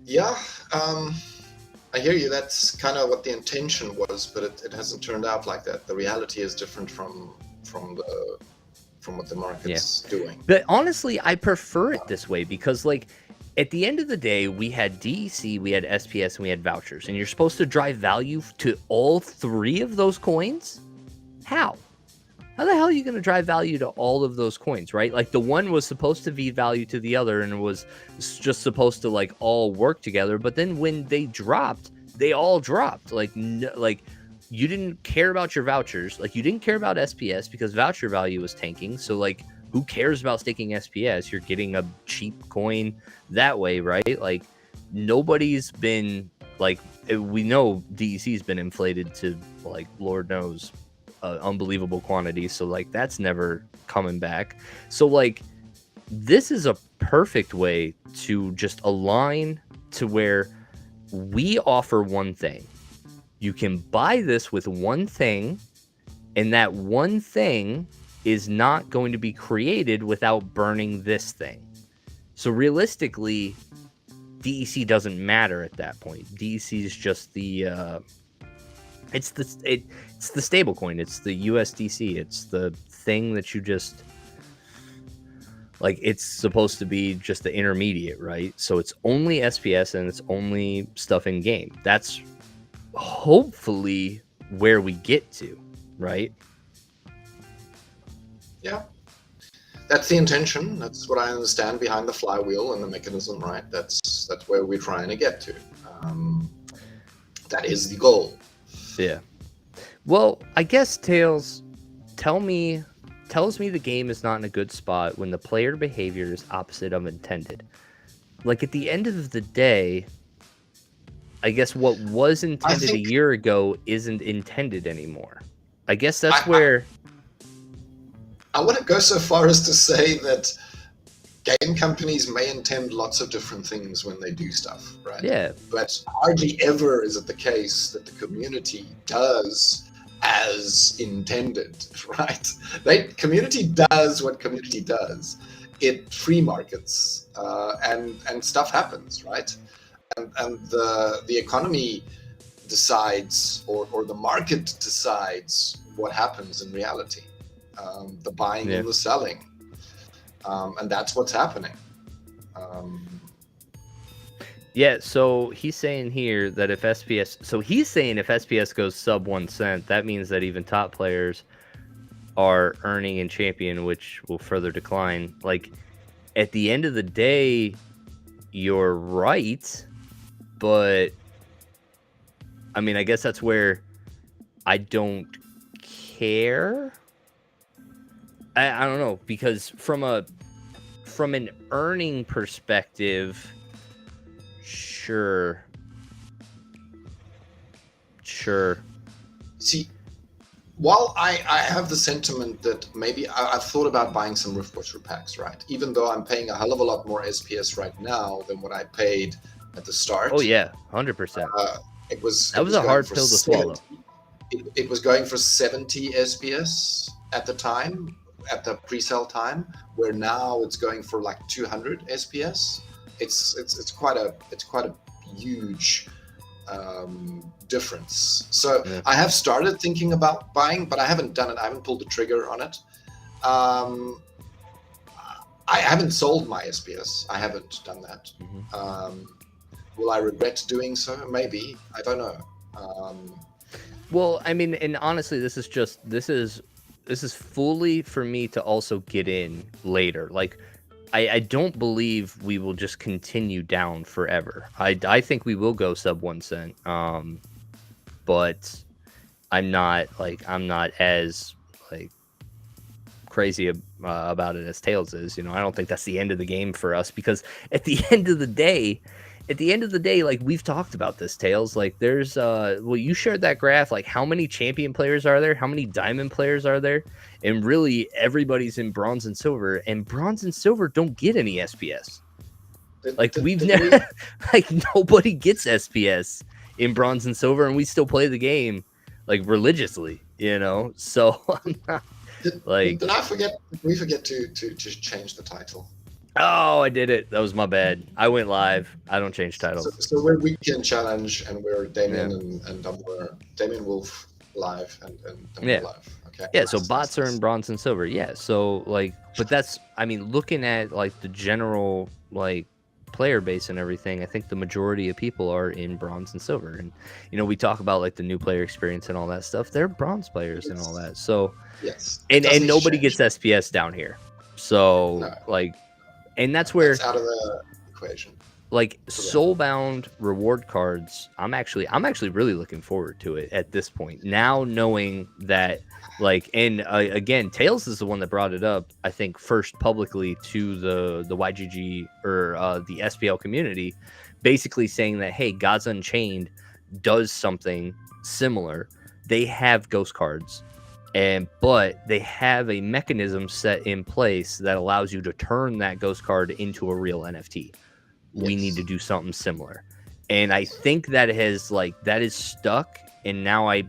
Yeah, I hear you. That's kind of what the intention was, but it hasn't turned out like that. The reality is different from what the market's doing. But honestly, I prefer it this way because, like, at the end of the day, we had DEC, we had SPS, and we had vouchers, and you're supposed to drive value to all three of those coins? How? How the hell are you going to drive value to all of those coins, right? Like the one was supposed to be value to the other and was just supposed to like all work together. But then when they dropped, they all dropped. Like you didn't care about your vouchers. Like you didn't care about SPS because voucher value was tanking. So like who cares about staking SPS? You're getting a cheap coin that way, right? Like nobody's been like, we know DEC's been inflated to like, Lord knows, unbelievable quantity. So like that's never coming back. So like this is a perfect way to just align to where we offer one thing. You can buy this with one thing And that one thing is not going to be created without burning this thing. So realistically, DEC doesn't matter at that point. DEC is just the it's the stable coin. It's the USDC. It's the thing that you just like. It's supposed to be just the intermediate, right? So it's only SPS and it's only stuff in game. That's hopefully where we get to, right? Yeah, that's the intention. That's what I understand behind the flywheel and the mechanism, right? That's where we're trying to get to. That is the goal. Yeah. Well, I guess Tails tells me the game is not in a good spot when the player behavior is opposite of intended. Like at the end of the day, I guess what was intended a year ago isn't intended anymore. I guess that's where I wouldn't go so far as to say that game companies may intend lots of different things when they do stuff, right? Yeah. But hardly ever is it the case that the community does as intended, right? Community does what community does. It free markets, and stuff happens, right? And the economy decides, or the market decides what happens in reality. The buying and the selling, and that's what's happening. Yeah, so he's saying here that if SPS goes sub 1 cent, that means that even top players are earning in champion, which will further decline. Like at the end of the day, you're right, but I mean, I guess that's where I don't care. I don't know, because from an earning perspective, sure. See, while I have the sentiment that maybe I've thought about buying some Rift Watcher packs, right? Even though I'm paying a hell of a lot more SPS right now than what I paid at the start. Oh yeah, 100%. That was a hard pill to swallow. It was going for 70 SPS at the time, at the pre-sale time, where now it's going for like 200 SPS. It's quite a huge difference. So yeah. I have started thinking about buying, but I haven't done it. I haven't pulled the trigger on it. I haven't sold my SPS. I haven't done that. Mm-hmm. Will I regret doing so? Maybe. I don't know. Well, I mean, and honestly, this is fully for me to also get in later. Like, I don't believe we will just continue down forever. I think we will go sub 1 cent. But I'm not as like crazy about it as Tails is. You know, I don't think that's the end of the game for us, because at the end of the day, like we've talked about this, Tails, like there's well, you shared that graph, like how many champion players are there, how many diamond players are there, and really everybody's in bronze and silver, and bronze and silver don't get any SPS. Like we've never like nobody gets SPS in bronze and silver, and we still play the game like religiously, you know. So I'm not, did we forget to change the title? Oh, I did it. That was my bad. I went live. I don't change titles. So we're Weekend Challenge, and we're Damien and Damour, DamienWolf live and Damour live. Okay. Yeah. So bots are in bronze and silver. Yeah. So like, but that's, I mean, looking at like the general like player base and everything, I think the majority of people are in bronze and silver. And you know, we talk about like the new player experience and all that stuff. They're bronze players and all that. So yes, and nobody gets SPS down here. So like. And that's where it's out of the equation. Like soulbound reward cards, I'm actually really looking forward to it at this point. Now knowing that, like, and again, Tails is the one that brought it up, I think, first publicly to the YGG or the SPL community, basically saying that, hey, Gods Unchained does something similar. They have ghost cards. But they have a mechanism set in place that allows you to turn that ghost card into a real NFT. Yes. We need to do something similar. And I think that is stuck and now I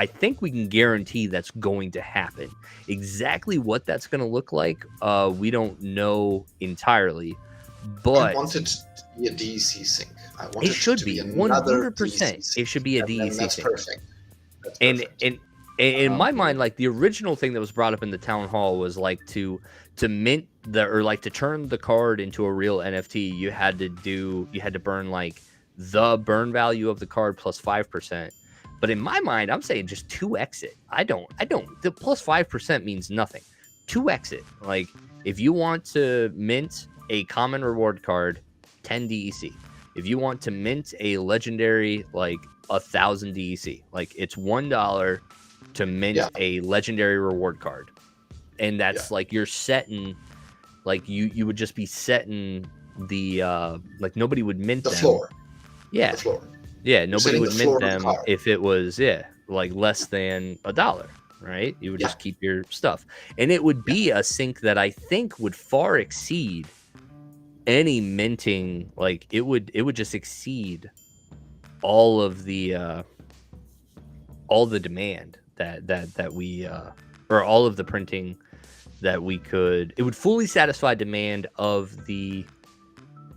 think we can guarantee that's going to happen. Exactly what that's going to look like, we don't know entirely, I but want it to be a DEC sync. I want it it should to be be another 100%. DEC sync. It should be a And DEC that's sync. perfect. That's And perfect. and in my mind, like the original thing that was brought up in the town hall was like to mint to turn the card into a real NFT, you had to burn like the burn value of the card plus 5%. But in my mind, I'm saying just 2x it. I don't the plus 5% means nothing. 2x it. Like if you want to mint a common reward card, 10 DEC. If you want to mint a legendary, like 1,000 DEC, like it's $1 to mint a legendary reward card, and that's like you're setting, like you would just be setting the like nobody would mint the them. floor. Yeah, the floor. Yeah, nobody would mint them if it was like less than $1, right? You would just keep your stuff, and it would be a sync that I think would far exceed any minting. Like it would just exceed all the demand that we or all of the printing that we could. It would fully satisfy demand of the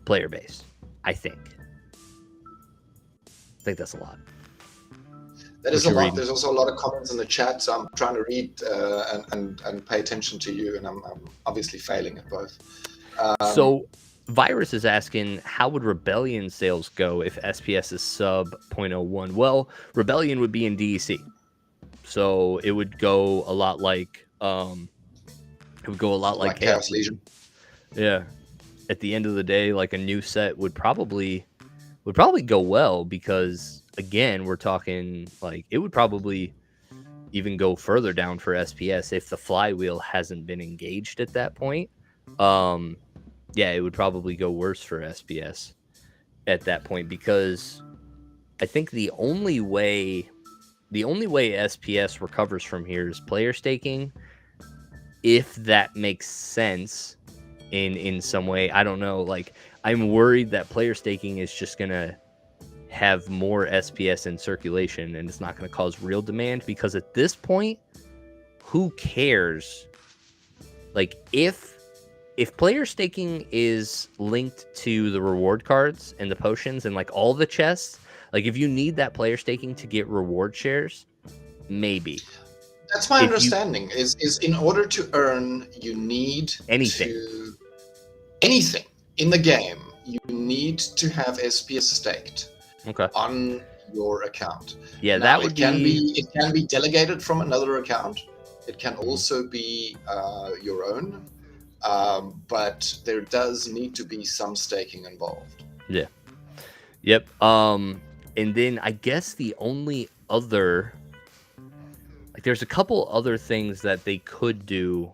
player base. I think that's a lot. That is a lot. There's also a lot of comments in the chat, so I'm trying to read and pay attention to you, and I'm obviously failing at both. So Virus is asking, how would Rebellion sales go if SPS is sub 0.01? Well, Rebellion would be in DEC, so it would go a lot like Chaos Legion. Yeah, at the end of the day, like a new set would probably go well, because again, we're talking like it would probably even go further down for SPS if the flywheel hasn't been engaged at that point. Yeah, it would probably go worse for SPS at that point, because I think the only way SPS recovers from here is player staking, if that makes sense in some way. I don't know. Like, I'm worried that player staking is just gonna have more SPS in circulation, and it's not going to cause real demand, because at this point, who cares? Like, if player staking is linked to the reward cards and the potions and like all the chests, like if you need that player staking to get reward shares, maybe. That's my understanding. Is in order to earn, you need anything in the game. You need to have SPS staked. Okay. On your account. Yeah, now, that would it can be delegated from another account. It can also be your own, but there does need to be some staking involved. Yeah. Yep. And then I guess the only other, like, there's a couple other things that they could do.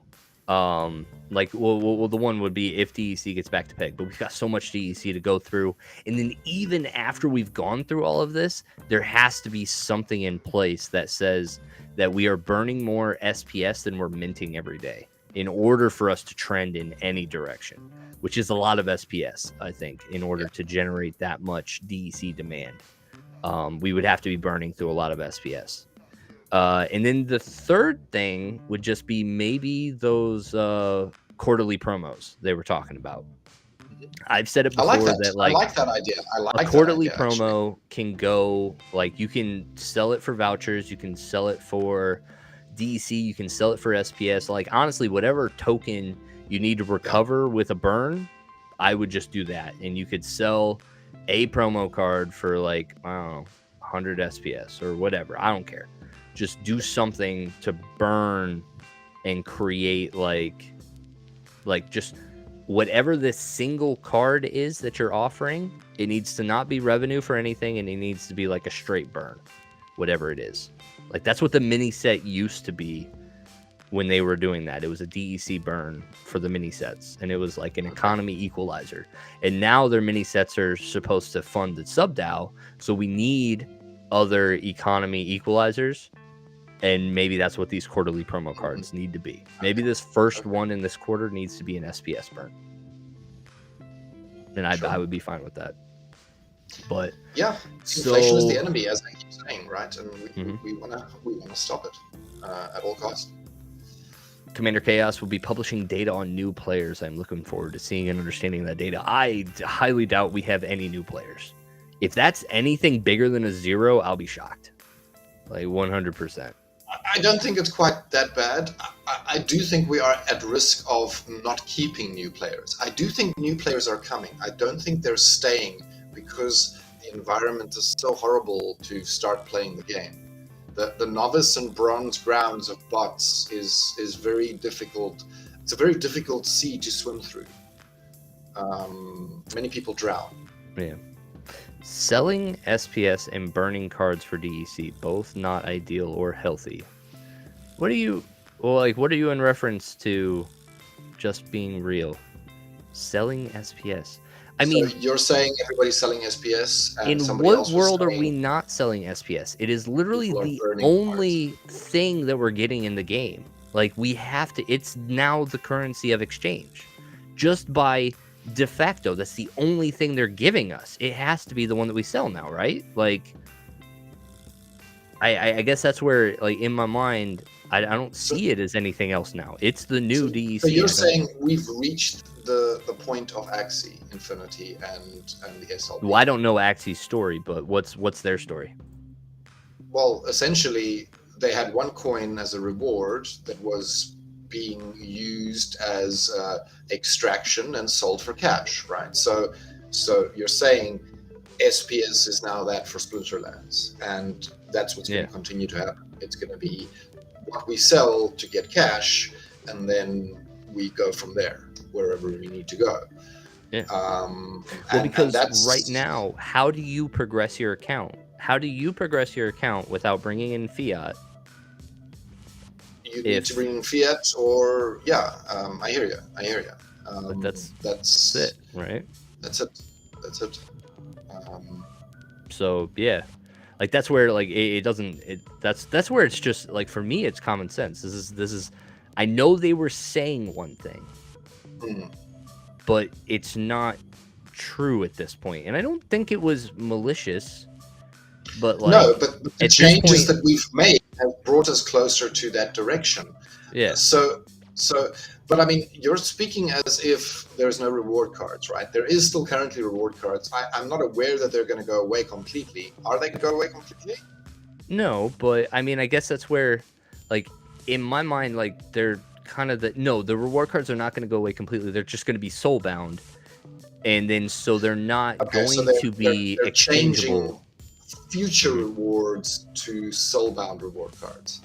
Like, well, the one would be if DEC gets back to peg, but we've got so much DEC to go through. And then even after we've gone through all of this, there has to be something in place that says that we are burning more SPS than we're minting every day in order for us to trend in any direction, which is a lot of SPS, I think, in order to generate that much DEC demand. We would have to be burning through a lot of SPS. And then the third thing would just be maybe those quarterly promos they were talking about. I've said it before I like that idea. A quarterly promo can go, like, you can sell it for vouchers, you can sell it for DC, you can sell it for SPS. Like, honestly, whatever token you need to recover with a burn, I would just do that. And you could sell a promo card for, like, I don't know, 100 SPS or whatever. I don't care. Just do something to burn and create like just whatever this single card is that you're offering. It needs to not be revenue for anything, and it needs to be like a straight burn, whatever it is. Like, that's what the mini set used to be when they were doing that. It was a DEC burn for the mini sets, and it was like an economy equalizer. And now their mini sets are supposed to fund the sub DAO, so we need other economy equalizers. And maybe that's what these quarterly promo cards need to be. Maybe this first one in this quarter needs to be an SPS burn. And I would be fine with that. But yeah, inflation is the enemy, as I keep saying. happening, right? And we wanna stop it at all costs. Commander Chaos will be publishing data on new players. I'm looking forward to seeing and understanding that data. I highly doubt we have any new players. If that's anything bigger than a 0, I'll be shocked. Like 100%. I don't think it's quite that bad. I do think we are at risk of not keeping new players. I do think new players are coming. I don't think they're staying because the environment is so horrible to start playing the game. The novice and bronze grounds of bots is very difficult. It's a very difficult sea to swim through. Many people drown. Yeah. Selling SPS and burning cards for DEC, both not ideal or healthy. What are you in reference to just being real? Selling SPS. I mean, you're saying everybody's selling SPS, and in somebody what else world was are saying we not selling SPS? It is literally people are the burning only thing that we're getting in the game. Like, we have to, it's now the currency of exchange. Just by de facto, that's the only thing they're giving us. It has to be the one that we sell now, right? Like, I guess that's where, like, in my mind, I don't see it as anything else now. It's the new DEC. So you're saying we've reached the point of Axie Infinity and the SLP. Well, I don't know Axie's story, but what's their story? Well, essentially, they had one coin as a reward that was being used as extraction and sold for cash, right? So you're saying SPS is now that for Splinterlands, and that's what's going to continue to happen. It's going to be what we sell to get cash, and then we go from there wherever we need to go. Yeah. Well, because right now, how do you progress your account? How do you progress your account without bringing in fiat? You need to bring in fiat, or I hear you. But that's it, right? That's it. So yeah, like that's where like that's where it's just like, for me it's common sense. This is I know they were saying one thing, but it's not true at this point, and I don't think it was malicious. But like, no, but the changes that we've made have brought us closer to that direction. Yeah. So, but I mean, you're speaking as if there's no reward cards, right? There is still currently reward cards. I'm not aware that they're going to go away completely. Are they going to go away completely? No, but I mean, I guess that's where, like, in my mind, like, they're kind of the reward cards are not going to go away completely. They're just going to be soul bound, and then so they're not going to be exchangeable. Future rewards to soulbound reward cards.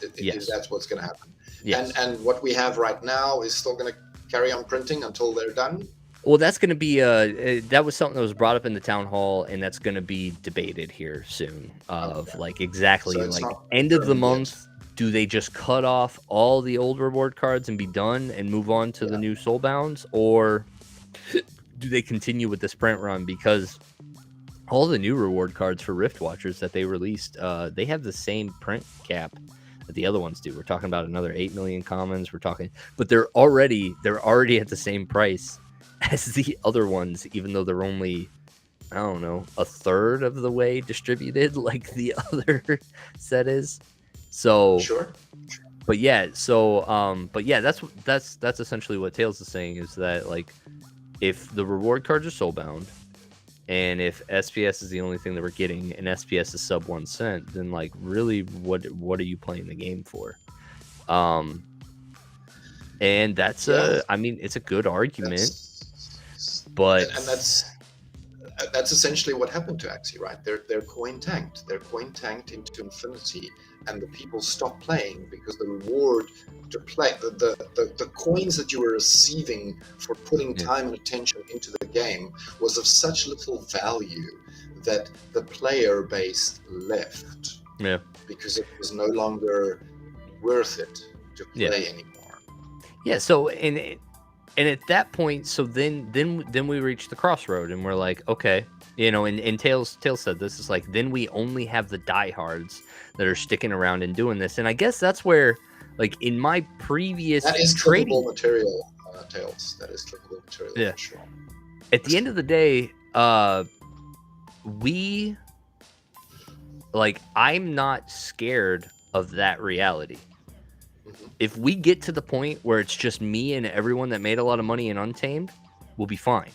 That's what's going to happen. Yes. And what we have right now is still going to carry on printing until they're done. Well, that's going to be that was something that was brought up in the town hall, and that's going to be debated here soon. Like exactly like end of the month. Do they just cut off all the old reward cards and be done and move on to the new soulbounds, or do they continue with the sprint run? Because all the new reward cards for Rift Watchers that they released, they have the same print cap that the other ones do. We're talking about another 8 million commons. But they're already at the same price as the other ones, even though they're only, I don't know, a third of the way distributed like the other set is. So sure. But yeah, so that's essentially what Tails is saying, is that like if the reward cards are soulbound, and if SPS is the only thing that we're getting, and SPS is sub 1 cent, then like really, what are you playing the game for? And that's I mean, it's a good argument, but and that's essentially what happened to Axie, right? They're coin tanked. They're coin tanked into infinity, and the people stopped playing because the reward to play the coins that you were receiving for putting time and attention into the game was of such little value that the player base left. Yeah. Because it was no longer worth it to play anymore. Yeah. So and at that point, so then we reach the crossroad, and we're like, okay, and Tails said this is like, then we only have the diehards that are sticking around and doing this, and I guess that's where, like, in my previous that is clippable material, Tails. That is clippable material. Yeah. For sure. At the end of the day, we like, I'm not scared of that reality. Mhm. If we get to the point where it's just me and everyone that made a lot of money in Untamed, we'll be fine.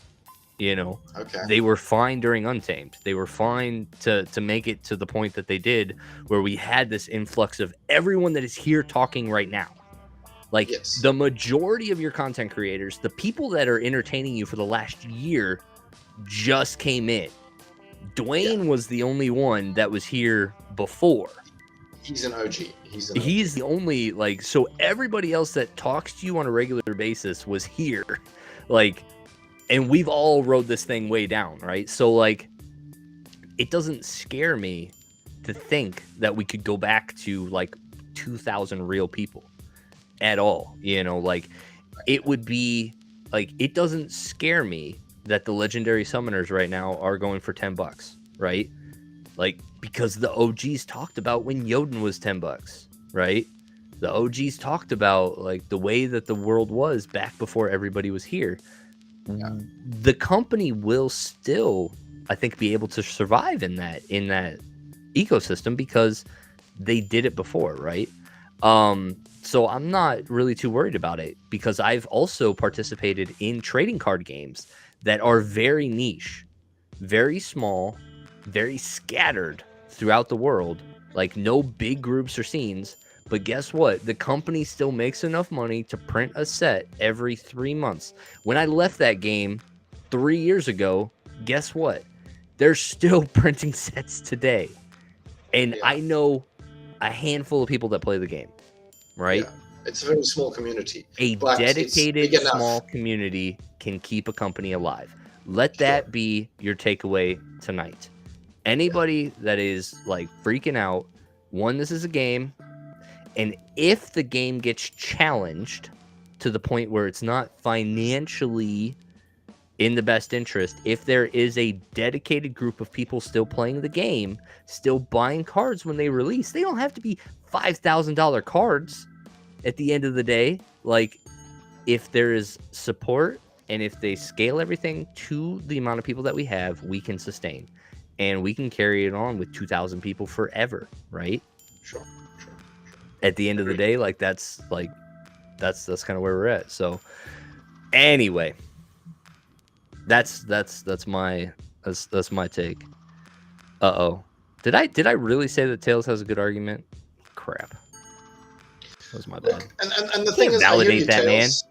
You know, Okay. they were fine during Untamed. They were fine to make it to the point that they did, where we had this influx of everyone that is here talking right now. Like, Yes. the majority of your content creators, the people that are entertaining you for the last year, just came in. Dwayne was the only one that was here before. He's an OG. He's the only, like, so everybody else that talks to you on a regular basis was here. Like, and we've all rode this thing way down, right? So, like, it doesn't scare me to think that we could go back to like 2,000 real people at all. You know, like, it would be like, it doesn't scare me that the legendary summoners right now are going for $10, right? Like, because the OGs talked about when Jotun was $10, right? The OGs talked about like the way that the world was back before everybody was here. Yeah. The company will still, I think, be able to survive in that ecosystem because they did it before, right? So I'm not really too worried about it, because I've also participated in trading card games that are very niche, very small, very scattered throughout the world, like no big groups or scenes. But guess what? The company still makes enough money to print a set every 3 months. When I left that game 3 years ago, guess what? They're still printing sets today. And Yeah. I know a handful of people that play the game, right? Yeah. It's a very small community. A But it's dedicated big enough. small community can keep a company alive. Let that be your takeaway tonight. Anybody that is like freaking out, one, this is a game. And if the game gets challenged to the point where it's not financially in the best interest, if there is a dedicated group of people still playing the game, still buying cards when they release, they don't have to be $5,000 cards at the end of the day. Like, if there is support and if they scale everything to the amount of people that we have, we can sustain and we can carry it on with 2,000 people forever, right? Sure. At the end of the day, like, that's kind of where we're at. So anyway, that's my take. Did I really say that Tails has a good argument? Crap, that was my bad. Look, and the thing is, validate I hear you, that, Tails.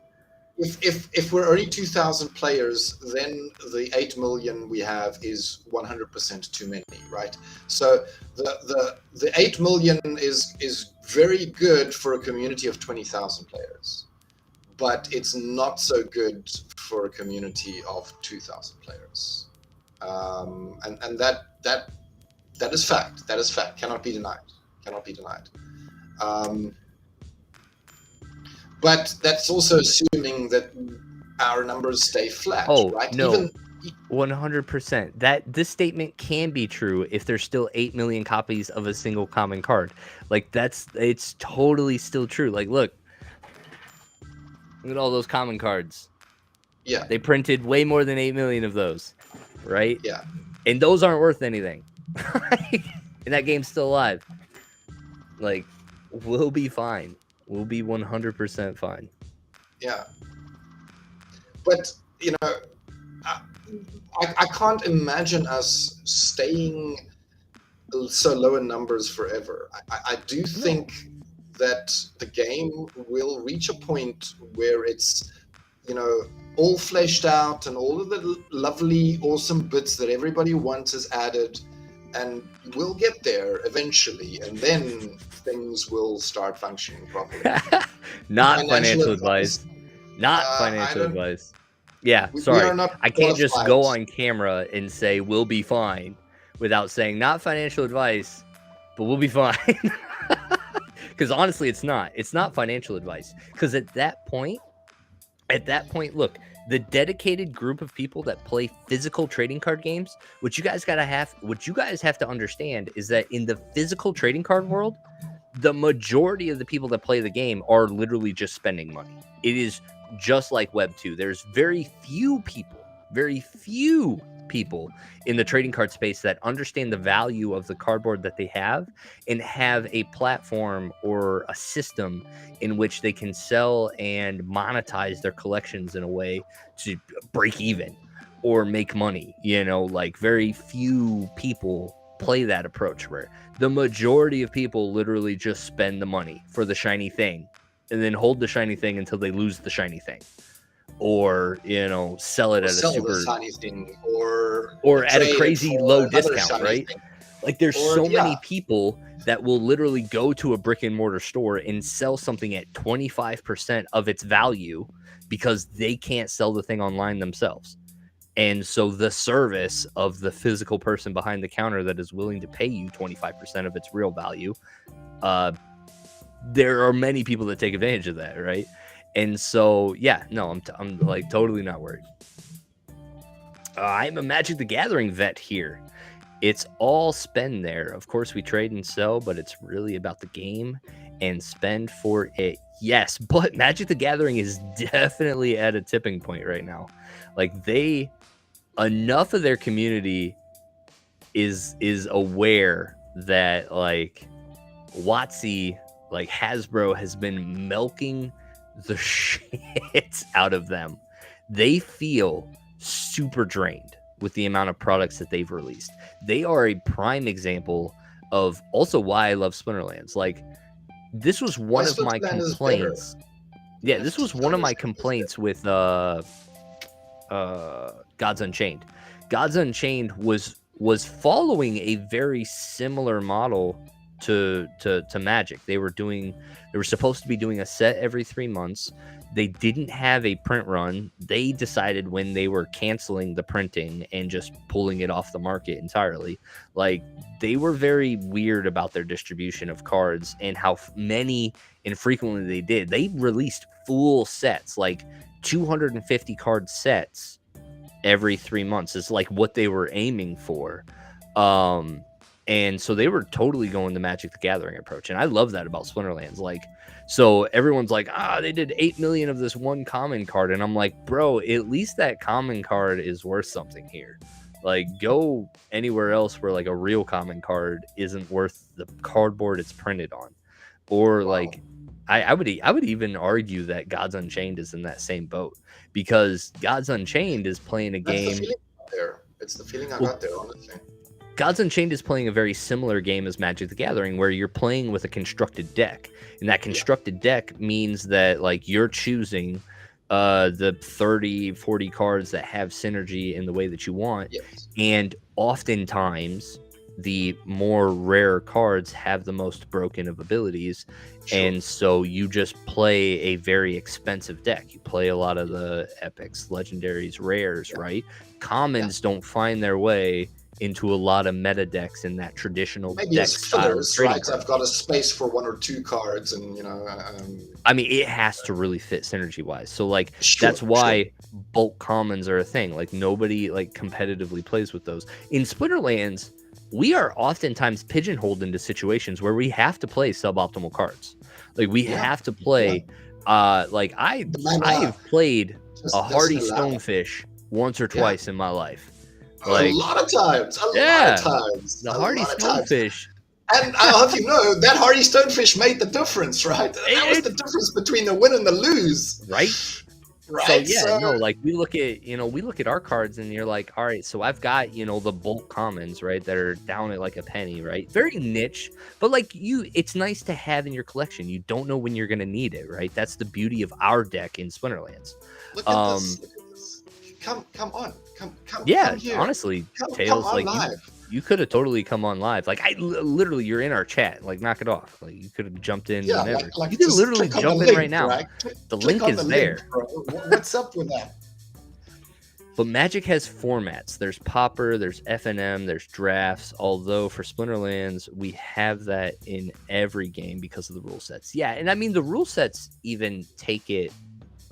If we're only 2,000 players, then the 8 million we have is 100% too many, right? So the 8 million is very good for a community of 20,000 players, but it's not so good for a community of 2,000 players, and that is fact. That is fact. Cannot be denied. Cannot be denied. But that's also assuming that our numbers stay flat, right? No, 100%. That this statement can be true if there's still 8 million copies of a single common card. Like, it's totally still true. Like, look at all those common cards. Yeah. They printed way more than 8 million of those, right? Yeah. And those aren't worth anything. And that game's still alive. Like, we'll be fine. We'll be 100% fine. Yeah. But, you know, I can't imagine us staying so low in numbers forever. I do think that the game will reach a point where it's, you know, all fleshed out and all of the lovely, awesome bits that everybody wants is added. And we'll get there eventually, and then things will start functioning properly. Not financial advice. Not financial advice. Yeah, sorry. I can't just go on camera and say we'll be fine without saying not financial advice, but we'll be fine. Because honestly, it's not. It's not financial advice. Because at that point, look, the dedicated group of people that play physical trading card games, what you guys have to understand is that in the physical trading card world, the majority of the people that play the game are literally just spending money. It is just like Web 2. There's very few people people in the trading card space that understand the value of the cardboard that they have and have a platform or a system in which they can sell and monetize their collections in a way to break even or make money. Like very few people play that approach, where the majority of people literally just spend the money for the shiny thing and then hold the shiny thing until they lose the shiny thing, or sell it Or at a sell the super shiny thing, or at a trade it crazy for low another discount, shiny right? thing. Like there's Or so many people that will literally go to a brick and mortar store and sell something at 25% of its value because they can't sell the thing online themselves. And so the service of the physical person behind the counter that is willing to pay you 25% of its real value, there are many people that take advantage of that, right? And so, yeah, no, I'm like totally not worried. I'm a Magic the Gathering vet here. It's all spend there. Of course, we trade and sell, but it's really about the game and spend for it. Yes, but Magic the Gathering is definitely at a tipping point right now. Like enough of their community is aware that like WotC, like Hasbro, has been milking the shit out of them. They feel super drained with the amount of products that they've released. They are a prime example of also why I love Splinterlands. Like this was one of my complaints. Yeah, this was one of my complaints with Gods Unchained. Gods Unchained was following a very similar model to Magic. They were supposed to be doing a set every 3 months. They didn't have a print run. They decided when they were canceling the printing and just pulling it off the market entirely. Like they were very weird about their distribution of cards and how many and frequently they did. They released full sets, like 250 card sets every 3 months is like what they were aiming for. And so they were totally going the Magic the Gathering approach. And I love that about Splinterlands. Like, so everyone's like, they did 8 million of this one common card. And I'm like, bro, at least that common card is worth something here. Like, go anywhere else where like a real common card isn't worth the cardboard it's printed on. Or like, I would even argue that Gods Unchained is in that same boat, because Gods Unchained is playing a game. The feeling there. It's the feeling I got there, honestly. Gods Unchained is playing a very similar game as Magic the Gathering, where you're playing with a constructed deck. And that constructed deck means that like you're choosing the 30, 40 cards that have synergy in the way that you want. Yes. And oftentimes the more rare cards have the most broken of abilities. Sure. And so you just play a very expensive deck. You play a lot of the epics, legendaries, rares, right? Commons don't find their way into a lot of meta decks in that traditional deck style. Right? I've got a space for 1 or 2 cards, and I mean, it has to really fit synergy wise. So like that's why bulk commons are a thing. Like nobody like competitively plays with those. In Splinterlands, we are oftentimes pigeonholed into situations where we have to play suboptimal cards. Like we have to play like I've played a hardy stonefish once or twice in my life. Like, a lot of times. The hardy stonefish. And I'll have you know, that hardy stonefish made the difference, right? That was the difference between the win and the lose. Right? So like we look at our cards and you're like, all right, so I've got, the bulk commons, right, that are down at like a penny, right? Very niche, but like it's nice to have in your collection. You don't know when you're going to need it, right? That's the beauty of our deck in Splinterlands. Look at this. Come on. Come here. Honestly, Tails, like you could have totally come on live. Like literally, you're in our chat. Like, knock it off. Like you could have jumped in whenever. Like you can literally jump in right now. Right? The link is there. What's up with that? But Magic has formats. There's Pauper, there's FNM, there's drafts. Although for Splinterlands, we have that in every game because of the rule sets. Yeah, and I mean the rule sets even take it.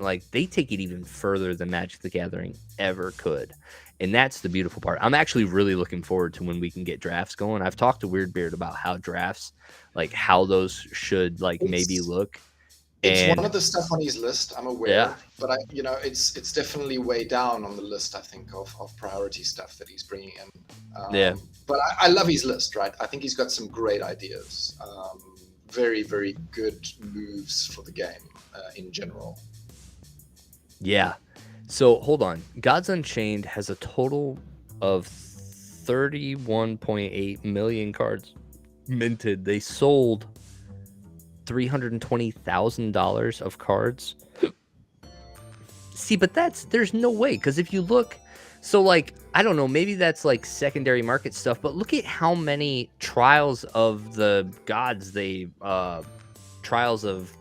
Like they take it even further than Magic the Gathering ever could. And that's the beautiful part. I'm actually really looking forward to when we can get drafts going. I've talked to Weirdbeard about how drafts, like how those should like maybe look. It's one And of the stuff on his list, I'm yeah, aware, but it's definitely way down on the list, I think, of priority stuff that he's bringing in. yeah, But I love his list, right? I think he's got some great ideas. Very, very good moves for the game in general. yeah. So hold on. Gods Unchained has a total of 31.8 million cards minted. They sold $320,000 of cards. See, but there's no way, because if you look, so like I don't know, maybe that's like secondary market stuff, but look at how many trials of the gods trials of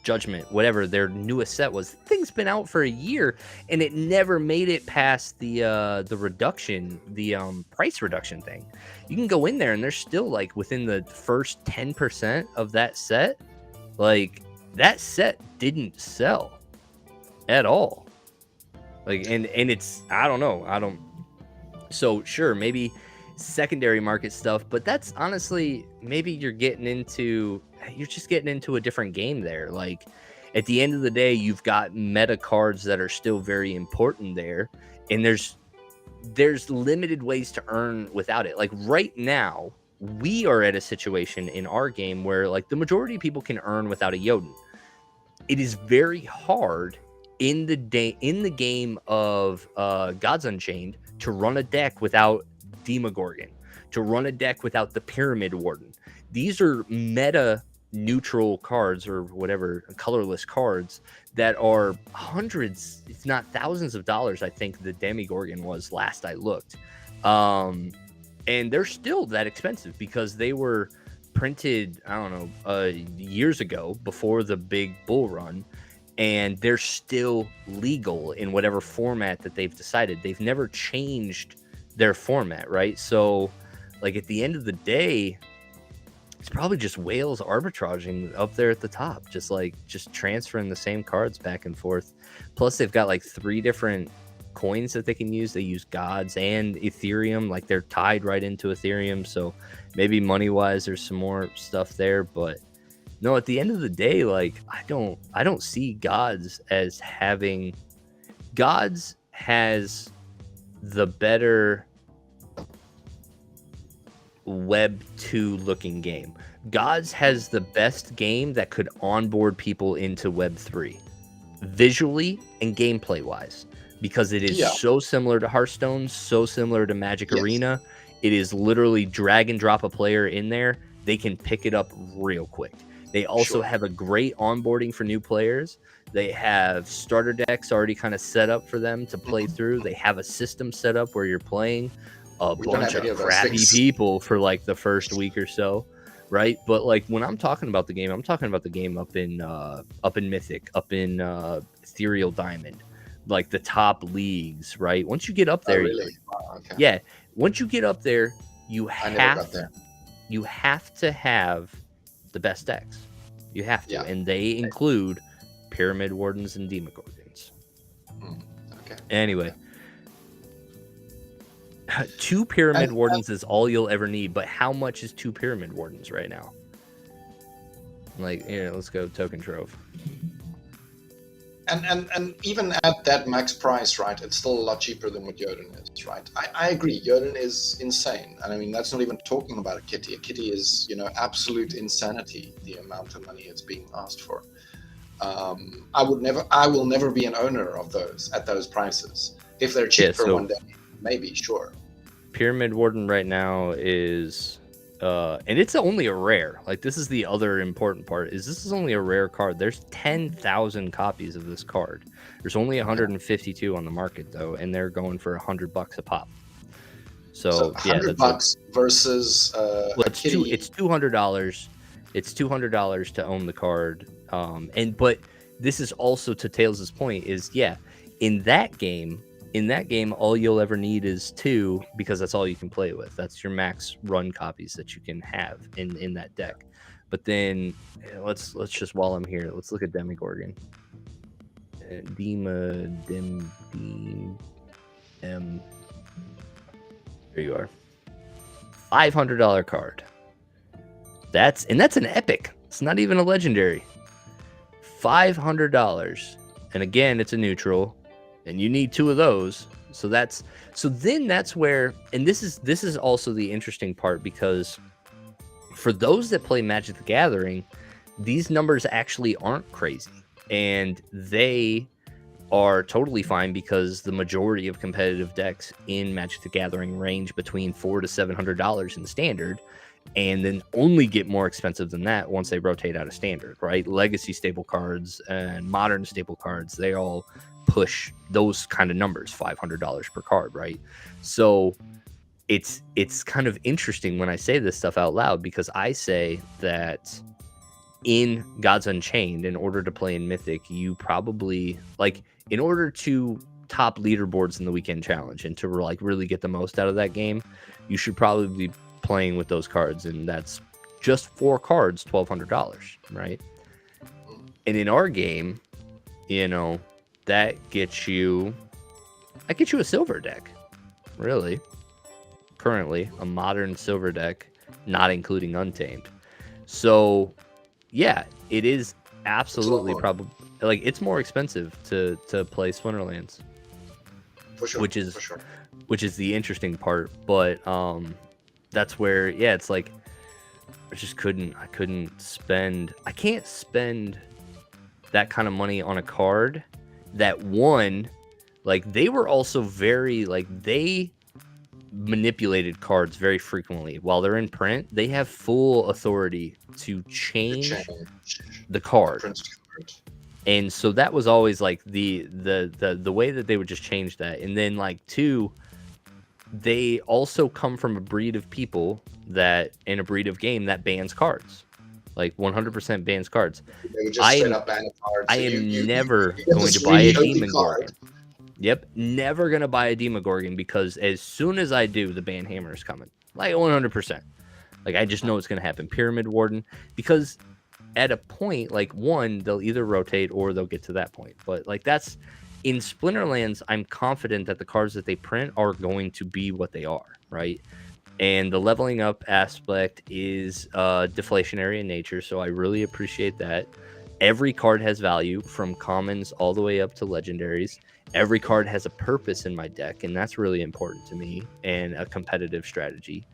Judgment, whatever their newest set was. Thing's been out for a year and it never made it past the reduction, the price reduction thing. You can go in there and they're still like within the first 10% of that set. Like that set didn't sell at all. Like and it's I don't know. So sure, maybe secondary market stuff, but that's honestly maybe you're just getting into a different game there. Like at the end of the day, you've got meta cards that are still very important there, and there's limited ways to earn without it. Like right now, we are at a situation in our game where like the majority of people can earn without a Jotun. It is very hard in the game of Gods Unchained to run a deck without Demogorgon, to run a deck without the Pyramid Warden. These are meta neutral cards or whatever, colorless cards that are hundreds, if not thousands of dollars. I think the Demogorgon was last I looked. And they're still that expensive because they were printed, I don't know, years ago before the big bull run. And they're still legal in whatever format that they've decided. They've never changed their format, right? So, like, at the end of the day, it's probably just whales arbitraging up there at the top, just transferring the same cards back and forth. Plus, they've got like 3 different coins that they can use. They use gods and Ethereum, like they're tied right into Ethereum. So maybe money-wise, there's some more stuff there, but no, at the end of the day, like I don't see gods as having. Gods has the better Web 2 looking game. Gods has the best game that could onboard people into Web 3 visually and gameplay wise, because it is so similar to Hearthstone, so similar to Magic Arena. It is literally drag and drop a player in there. They can pick it up real quick. They also have a great onboarding for new players. They have starter decks already kind of set up for them to play through. They have a system set up where you're playing a bunch of crappy people for like the first week or so, right? But like when I'm talking about the game, I'm talking about the game up in Mythic, up in Ethereal Diamond, like the top leagues, right? Once you get up there, yeah, once you get up there, you have to have the best decks. You have to, and they include Pyramid Wardens and Demogorgons. Anyway, 2 Pyramid Wardens is all you'll ever need, but how much is 2 Pyramid Wardens right now? Like, here, let's go token trove. And even at that max price, right, it's still a lot cheaper than what Jotun is, right? I agree, Jotun is insane. And I mean, that's not even talking about a kitty. A kitty is, absolute insanity, the amount of money it's being asked for. I will never be an owner of those at those prices. If they're cheaper one day, maybe, sure. Pyramid Warden right now is... and it's only a rare. Like, this is the other important part, is this is only a rare card. There's 10,000 copies of this card. There's only 152 on the market, though, and they're going for $100 a pop. So yeah, $100 versus it's $200. It's $200 to own the card. But this is also to Tails' point is, in that game, all you'll ever need is 2, because that's all you can play with. That's your max run copies that you can have in that deck. But then let's just, while I'm here, let's look at Demogorgon. There you are. $500 card. That's an epic. It's not even a legendary. $500. And again, it's a neutral, and you need 2 of those. So then that's where, and this is also the interesting part, because for those that play Magic the Gathering, these numbers actually aren't crazy, and they are totally fine, because the majority of competitive decks in Magic the Gathering range between $400 to $700 in standard, and then only get more expensive than that once they rotate out of standard, right? Legacy staple cards and modern staple cards, they all push those kind of numbers, $500 per card, right? So it's kind of interesting when I say this stuff out loud, because I say that in Gods Unchained, in order to play in Mythic, you probably, like, in order to top leaderboards in the weekend challenge and to like really get the most out of that game, you should probably be playing with those cards, and that's just 4 cards, $1,200, right? And in our game, you know, that gets you a silver deck, really. Currently, a modern silver deck, not including Untamed. So, yeah, it is absolutely probably, like, it's more expensive to play Splinterlands, for sure, which is for sure. which is the interesting part. But that's where, yeah, it's like I can't spend that kind of money on a card that, one, like, they were also very, like, they manipulated cards very frequently. While they're in print, they have full authority to change the card. And so that was always like the way that they would just change that. And then, like, 2, they also come from a breed of people that, in a breed of game that bans cards, like 100% bans cards. They would just straight up ban cards. I am never going to buy a Demon Gorgon. Yep, never gonna buy a Demogorgon, because as soon as I do, the ban hammer is coming, like 100%. Like, I just know it's gonna happen. Pyramid Warden, because at a point, like, 1, they'll either rotate or they'll get to that point. But, like, that's in Splinterlands, I'm confident that the cards that they print are going to be what they are, right? And the leveling up aspect is deflationary in nature, so I really appreciate that. Every card has value, from commons all the way up to legendaries. Every card has a purpose in my deck, and that's really important to me, and a competitive strategy.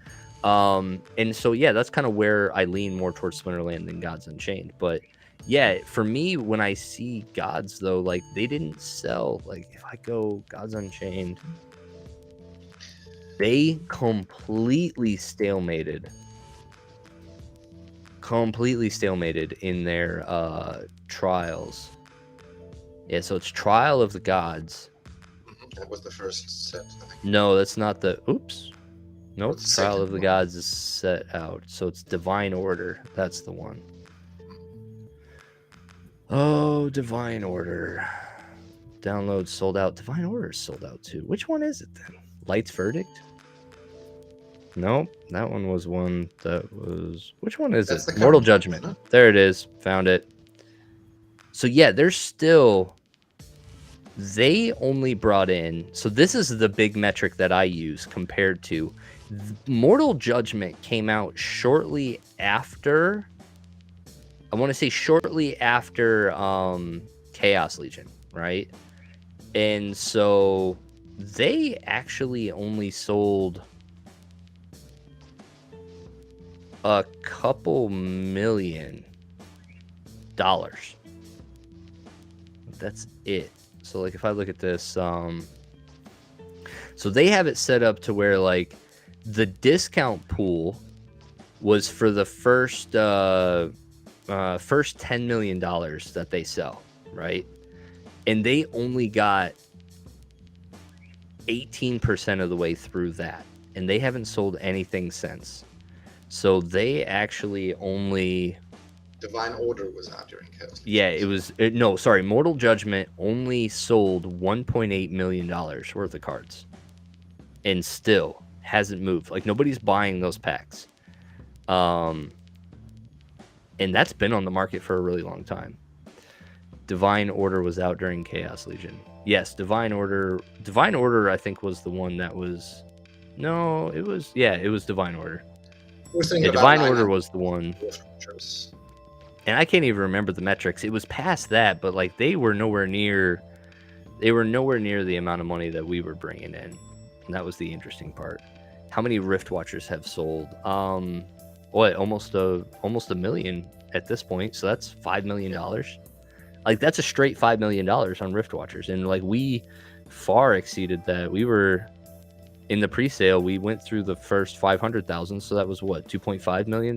And so, yeah, that's kind of where I lean more towards Splinterland than Gods Unchained. But yeah, for me, when I see Gods, though, like, they didn't sell. Like, if I go Gods Unchained, they completely stalemated in their trials. Yeah, so it's Trial of the Gods. That was the first set, I think. No, that's not the... Oops. Nope, What's the Trial second of the one? Gods is set out. So it's Divine Order. That's the one. Oh, Divine Order. Download sold out. Divine Order is sold out too. Which one is it then? Light's Verdict? Nope, that one was one that was... Which one is That's it? the Mortal current one, Judgment. isn't it? There it is. Found it. So yeah, there's still... They only brought in... So this is the big metric that I use compared to... Mortal Judgment came out shortly after... I want to say shortly after Chaos Legion, right? And so they actually only sold a couple $1 million. That's it. So, like, if I look at this, so they have it set up to where, like, the discount pool was for the first $10 million that they sell, right? And they only got 18% of the way through that, and they haven't sold anything since. So they actually only... Divine Order was out during Chaos. Yeah, it was... no, sorry. Mortal Judgment only sold $1.8 million worth of cards. And still hasn't moved. Like, nobody's buying those packs. And that's been on the market for a really long time. Divine Order was out during Chaos Legion. Yes, Divine Order... Divine Order, I think, was the one that was... No, it was... Yeah, it was Divine Order. We're thinking Yeah, about Divine 900 Order was the one. features. and I can't even remember the metrics. It was past that, but like they were nowhere near the amount of money that we were bringing in. And that was the interesting part. How many Rift Watchers have sold? Almost a million at this point. So that's $5 million. Like that's a straight $5 million on Rift Watchers, and like we far exceeded that. We were in the pre-sale. We went through the first 500,000, so that was what, $2.5 million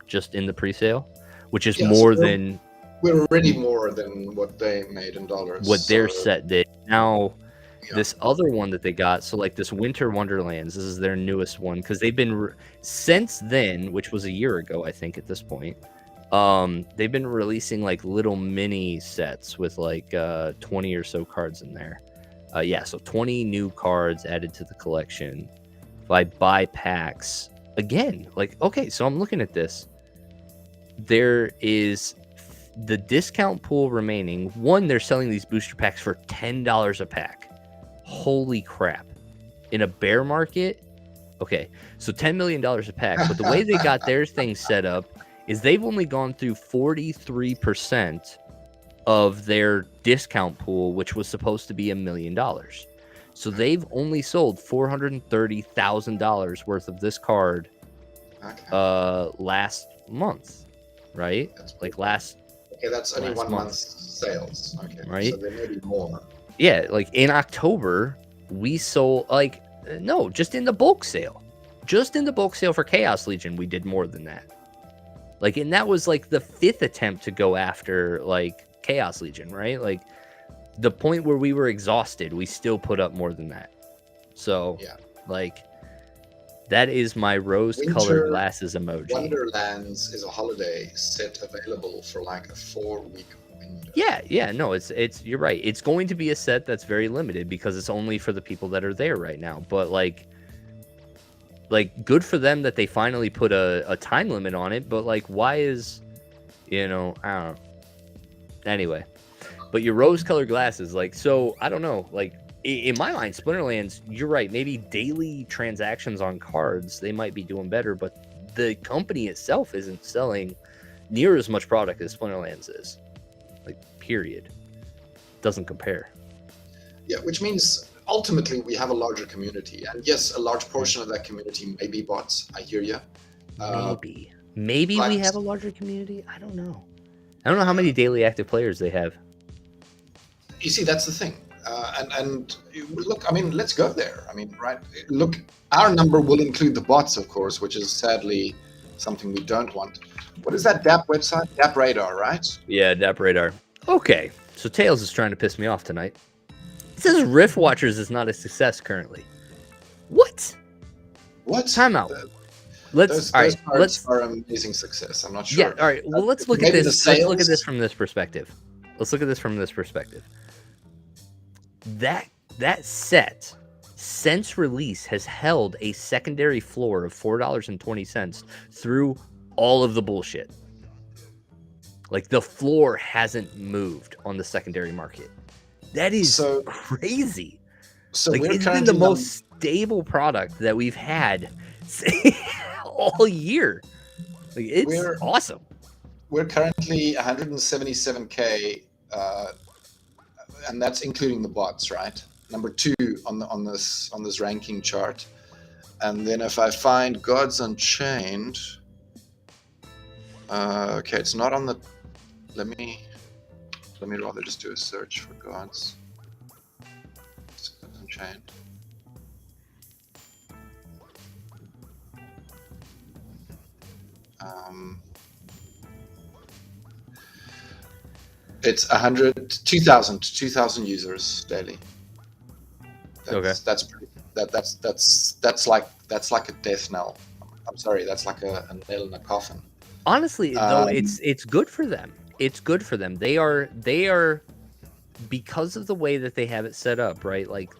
just in the pre-sale, which is more than we're already more than what they made in dollars. What their set did. Now, this other one that they got, so like this Winter Wonderlands, this is their newest one, because they've been since then, which was a year ago, I think at this point. They've been releasing like little mini sets with like 20 or so cards in there. So 20 new cards added to the collection. If I buy packs again, like okay, so I'm looking at this. There is the discount pool remaining. One, they're selling these booster packs for $10 a pack. Holy crap. In a bear market? Okay, so $10 million a pack. But the way they got their thing set up is they've only gone through 43% of their discount pool, which was supposed to be $1 million. So they've only sold $430,000 worth of this card last month, right? Okay, that's only 1 month's sales. Okay, right? So there may be more. Yeah, like in October, we sold just in the bulk sale. Just in the bulk sale for Chaos Legion, we did more than that. Like, and that was like the 5th attempt to go after like Chaos Legion, right? Like the point where we were exhausted, we still put up more than that. So like that is my rose-colored glasses emoji. Wonderlands is a holiday set available for like a 4-week window. Yeah, no, it's you're right. It's going to be a set that's very limited because it's only for the people that are there right now. But like good for them that they finally put a time limit on it. But like, why is, I don't know. Anyway, but your rose-colored glasses, like, so I don't know, like. In my mind, Splinterlands, you're right. Maybe daily transactions on cards, they might be doing better, but the company itself isn't selling near as much product as Splinterlands is. Like, period. Doesn't compare. Yeah, which means ultimately we have a larger community. And yes, a large portion of that community may be bots. I hear you. Maybe we have a larger community. I don't know. I don't know how many daily active players they have. You see, that's the thing. And look, I mean, let's go there. I mean, right? Look, our number will include the bots, of course, which is sadly something we don't want. What is that DAP website? DAP Radar, right? Yeah, DAP Radar. Okay, so Tails is trying to piss me off tonight. It says Rift Watchers is not a success currently. What? Time out. Those cards are amazing success. I'm not sure. Yeah, all right. Well, let's look at this. Let's look at this from this perspective. That set since release has held a secondary floor of $4.20 through all of the bullshit. Like the floor hasn't moved on the secondary market. That is crazy. So like, it's been the most stable product that we've had all year. Like, it's awesome. We're currently 177K. And that's including the bots, right? Number 2 on this ranking chart. And then if I find Gods Unchained, okay, it's not on the. Let me rather just do a search for Gods. Gods Unchained. It's 2,000 users daily. That's like a death knell. I'm sorry, that's like a nail in a coffin. Honestly, though, it's good for them. It's good for them. They are because of the way that they have it set up, right? Like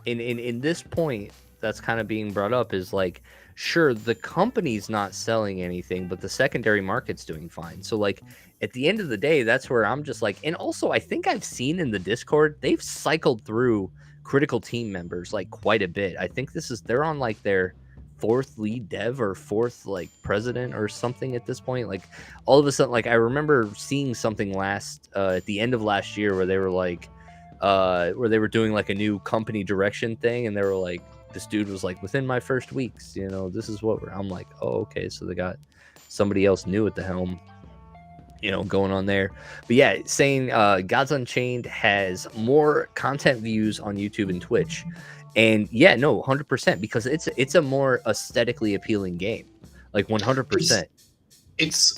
in this point that's kind of being brought up is like, sure, the company's not selling anything, but the secondary market's doing fine. So like at the end of the day, that's where I'm just like, and also I think I've seen in the Discord, they've cycled through critical team members like quite a bit. I think they're on like their fourth lead dev or fourth like president or something at this point. Like all of a sudden, like I remember seeing something at the end of last year where they were like where they were doing like a new company direction thing, and they were like, this dude was like, within my first weeks, this is what I'm like, oh, okay, so they got somebody else new at the helm, going on there. But yeah, saying Gods Unchained has more content views on YouTube and Twitch. And yeah, no, 100%, because it's a more aesthetically appealing game. Like 100%.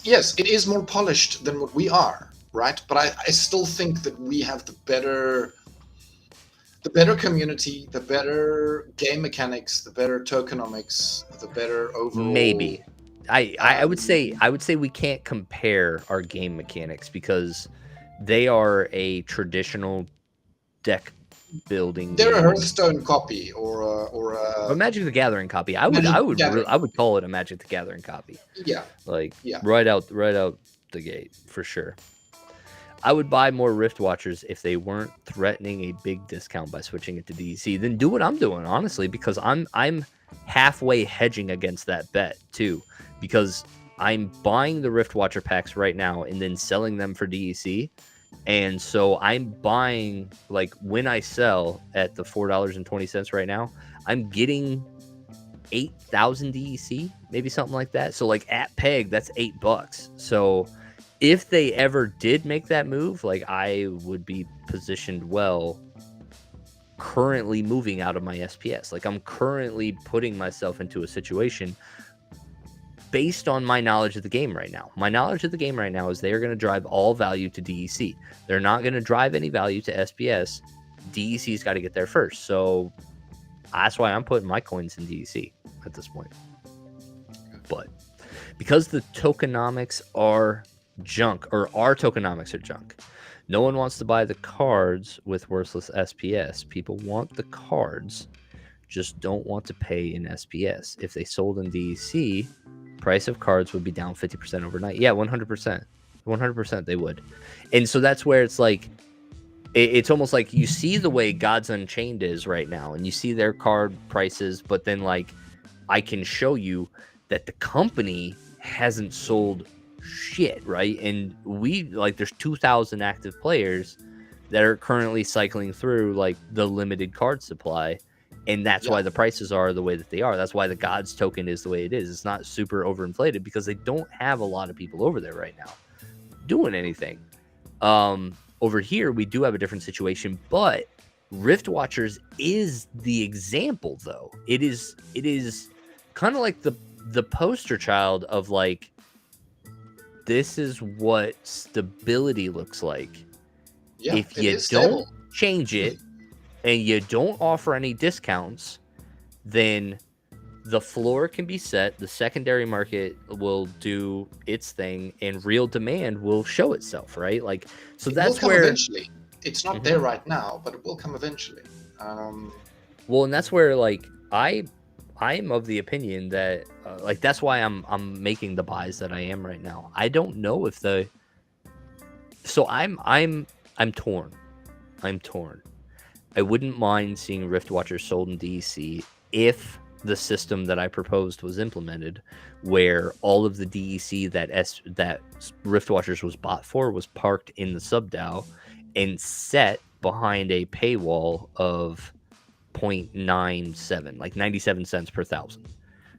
Yes, it is more polished than what we are, right? But I still think that we have the better community, the better game mechanics, the better tokenomics, the better overall. Maybe. I would say we can't compare our game mechanics because they are a traditional deck building. They're a Hearthstone copy or a Magic the Gathering copy. I would call it a Magic the Gathering copy. Yeah. Right out the gate for sure. I would buy more Rift Watchers if they weren't threatening a big discount by switching it to DEC. Then do what I'm doing, honestly, because I'm halfway hedging against that bet too, because I'm buying the Rift Watcher packs right now and then selling them for DEC. And so I'm buying, like, when I sell at the $4.20 right now, I'm getting 8,000 DEC, maybe something like that. So like at peg, that's $8. So if they ever did make that move, like, I would be positioned well currently moving out of my SPS. Like, I'm currently putting myself into a situation based on my knowledge of the game right now. My knowledge of the game right now is they are going to drive all value to DEC. They're not going to drive any value to SPS. DEC's got to get there first. So that's why I'm putting my coins in DEC at this point. But because the tokenomics are junk, or our tokenomics are junk, no one wants to buy the cards with worthless SPS. People want the cards, just don't want to pay in SPS. If they sold in DEC, price of cards would be down 50% overnight. Yeah, 100%. 100% they would. And so that's where it's like, it's almost like you see the way Gods Unchained is right now, and you see their card prices, but then, like, I can show you that the company hasn't sold shit, right? And there's 2,000 active players that are currently cycling through, like, the limited card supply. And that's why the prices are the way that they are. That's why the Gods token is the way it is. It's not super overinflated because they don't have a lot of people over there right now doing anything. Over here, we do have a different situation, but Rift Watchers is the example, though. It is kind of like the poster child of, like, this is what stability looks like. Yeah, if you don't change it, and you don't offer any discounts, then the floor can be set, the secondary market will do its thing, and real demand will show itself, right? Like, so that's where eventually. It's not there right now, but it will come eventually. Well, and that's where, like, I'm of the opinion that like, that's why I'm making the buys that I am right now. I don't know if so I'm torn. I'm torn. I wouldn't mind seeing Rift Watchers sold in DEC if the system that I proposed was implemented, where all of the DEC that Rift Watchers was bought for was parked in the sub-DAO and set behind a paywall of 0.97, like 97 cents per thousand.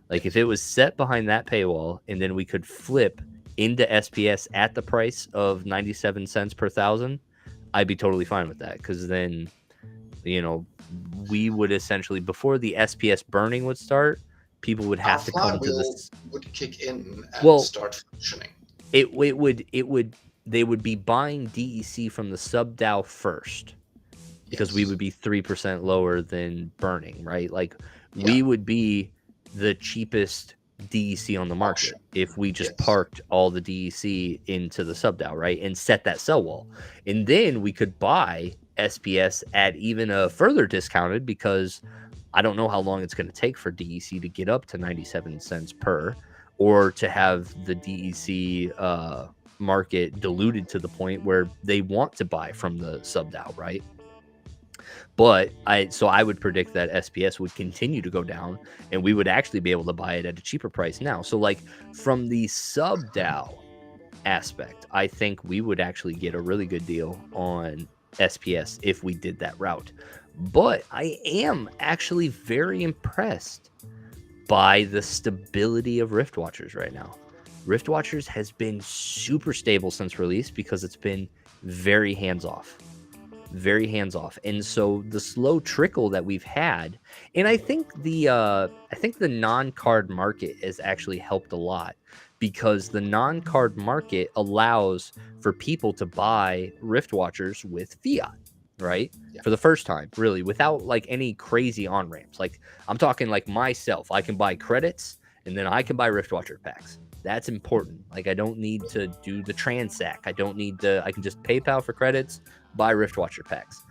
Like, if it was set behind that paywall, and then we could flip into SPS at the price of 97 cents per thousand, I'd be totally fine with that, because then, we would essentially, before the SPS burning would start, people would have to come to this. Would kick in and start functioning. They would be buying DEC from the sub DAO first, because we would be 3% lower than burning, right? Like, we would be the cheapest DEC on the market if we just parked all the DEC into the sub DAO, right? And set that sell wall. And then we could buy SPS at even a further discounted, because I don't know how long it's going to take for DEC to get up to 97 cents per, or to have the DEC market diluted to the point where they want to buy from the sub DAO, right? But I would predict that SPS would continue to go down, and we would actually be able to buy it at a cheaper price now. So like from the sub DAO aspect, I think we would actually get a really good deal on SPS if we did that route. But I am actually very impressed by the stability of Rift Watchers right now. Rift Watchers has been super stable since release because it's been very hands-off. Very hands-off. And so the slow trickle that we've had, and I think the non-card market has actually helped a lot, because the non-card market allows for people to buy Rift Watchers with fiat, right? Yeah. For the first time, really, without like any crazy on-ramps. Like I'm talking like myself, I can buy credits and then I can buy Rift Watcher packs. That's important. Like I don't need to do the transac. I can just PayPal for credits, buy Rift Watcher packs.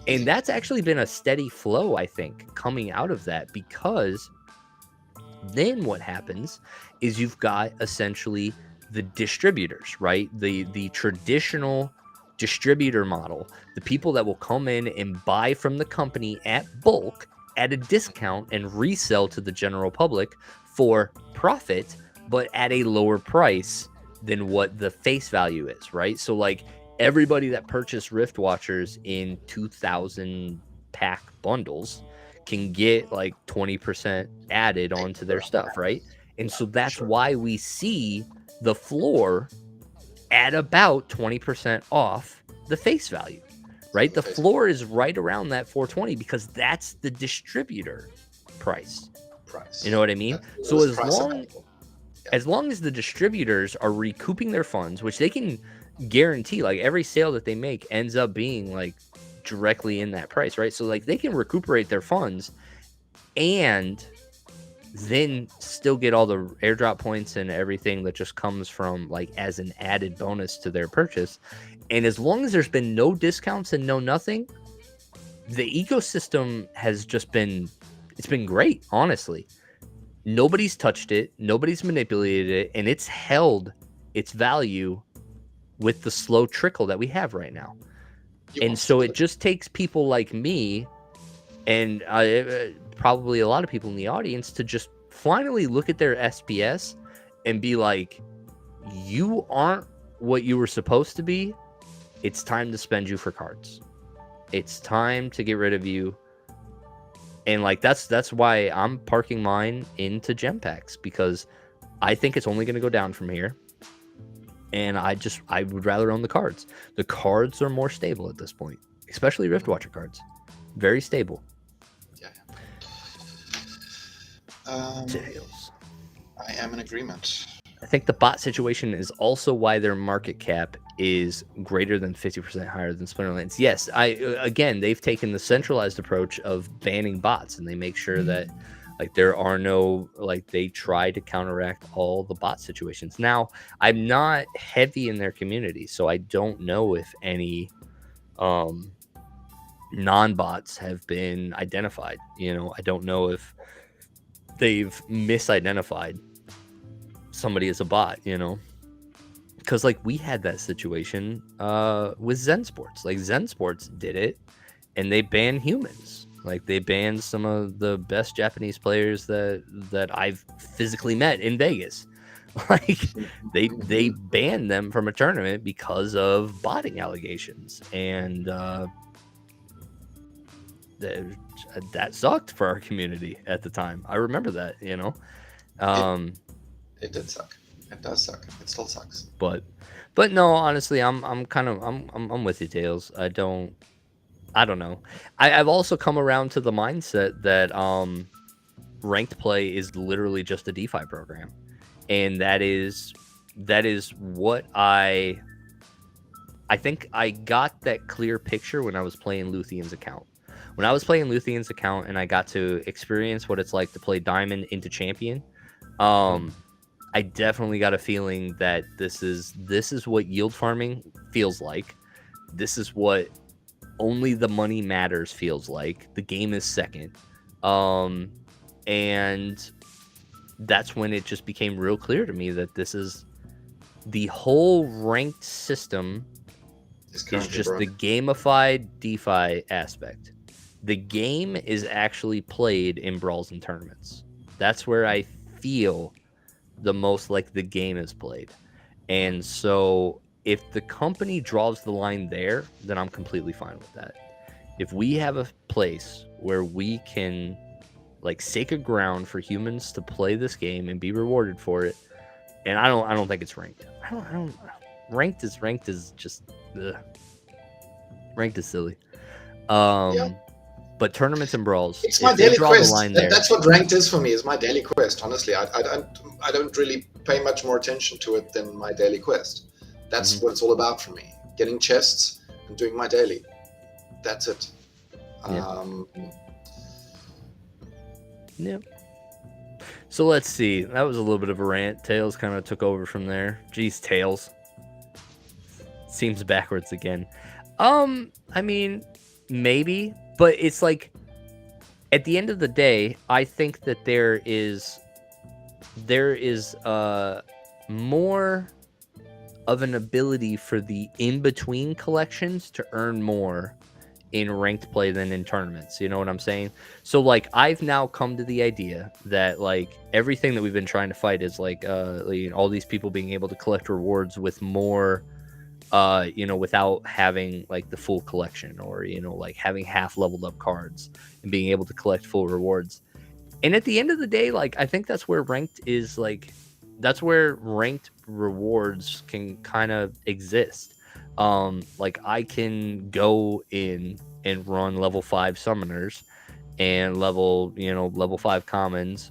And that's actually been a steady flow, I think, coming out of that, because then what happens is you've got essentially the distributors, right? The traditional distributor model, the people that will come in and buy from the company at bulk at a discount and resell to the general public for profit, but at a lower price than what the face value is, right? So like everybody that purchased Rift Watchers in 2,000 pack bundles can get like 20% added onto their stuff, right? And so that's why we see the floor at about 20% off the face value, right? The floor is right around that 420 because that's the distributor price. You know what I mean? So as long as the distributors are recouping their funds, which they can guarantee, like every sale that they make ends up being like directly in that price, right? So like they can recuperate their funds and then still get all the airdrop points and everything that just comes from like as an added bonus to their purchase. And as long as there's been no discounts and no nothing, the ecosystem has just been, it's been great, honestly. Nobody's touched it, nobody's manipulated it, and it's held its value with the slow trickle that we have right now. And so it just takes people like me and probably a lot of people in the audience to just finally look at their SPS and be like, you aren't what you were supposed to be. It's time to spend you for cards. It's time to get rid of you. And like that's why I'm parking mine into gem packs, because I think it's only going to go down from here. And I would rather own the cards. The cards are more stable at this point, especially Rift Watcher cards. Very stable. Yeah. Tails. I am in agreement. I think the bot situation is also why their market cap is greater than 50% higher than Splinterlands. Yes, again, they've taken the centralized approach of banning bots, and they make sure that like there are no, like they try to counteract all the bot situations. Now, I'm not heavy in their community, so I don't know if any non-bots have been identified. You know, I don't know if they've misidentified somebody as a bot, you know, because like we had that situation with Zen Sports. Like Zen Sports did it and they banned humans. Like they banned some of the best Japanese players that I've physically met in Vegas. Like they banned them from a tournament because of botting allegations, and that sucked for our community at the time. I remember that, you know. It did suck. It does suck. It still sucks. But no, honestly, I'm with you, Tails. I don't know. I've also come around to the mindset that ranked play is literally just a DeFi program, and that is what I think I got that clear picture when I was playing Luthion's account. When I was playing Luthion's account and I got to experience what it's like to play Diamond into Champion, I definitely got a feeling that this is what yield farming feels like. This is what only the money matters feels like. The game is second. And that's when it just became real clear to me that this is the whole ranked system is just the gamified DeFi aspect. the game is actually played in brawls and tournaments. That's where I feel the most like the game is played. And so if the company draws the line there, then I'm completely fine with that. If we have a place where we can like sacred ground for humans to play this game and be rewarded for it, and I don't think it's ranked. I don't ranked is just ugh. Ranked is silly. Yeah. But tournaments and brawls, It's my if they daily draw the quest. line there, That's what ranked is for me. Is my daily quest. Honestly, I don't really pay much more attention to it than my daily quest. That's what it's all about for me. Getting chests and doing my daily. That's it. Yeah. Yeah. So let's see. That was a little bit of a rant. Tails kind of took over from there. Jeez, Tails. Seems backwards again. I mean, maybe, but it's like at the end of the day, I think that there is more of an ability for the in-between collections to earn more in ranked play than in tournaments. You know what I'm saying? So like I've now come to the idea that like everything that we've been trying to fight is like all these people being able to collect rewards with more without having like the full collection, or like having half leveled up cards and being able to collect full rewards. And at the end of the day, like I think that's where ranked is like that's where ranked rewards can kind of exist. Like I can go in and run level 5 summoners and level 5 commons.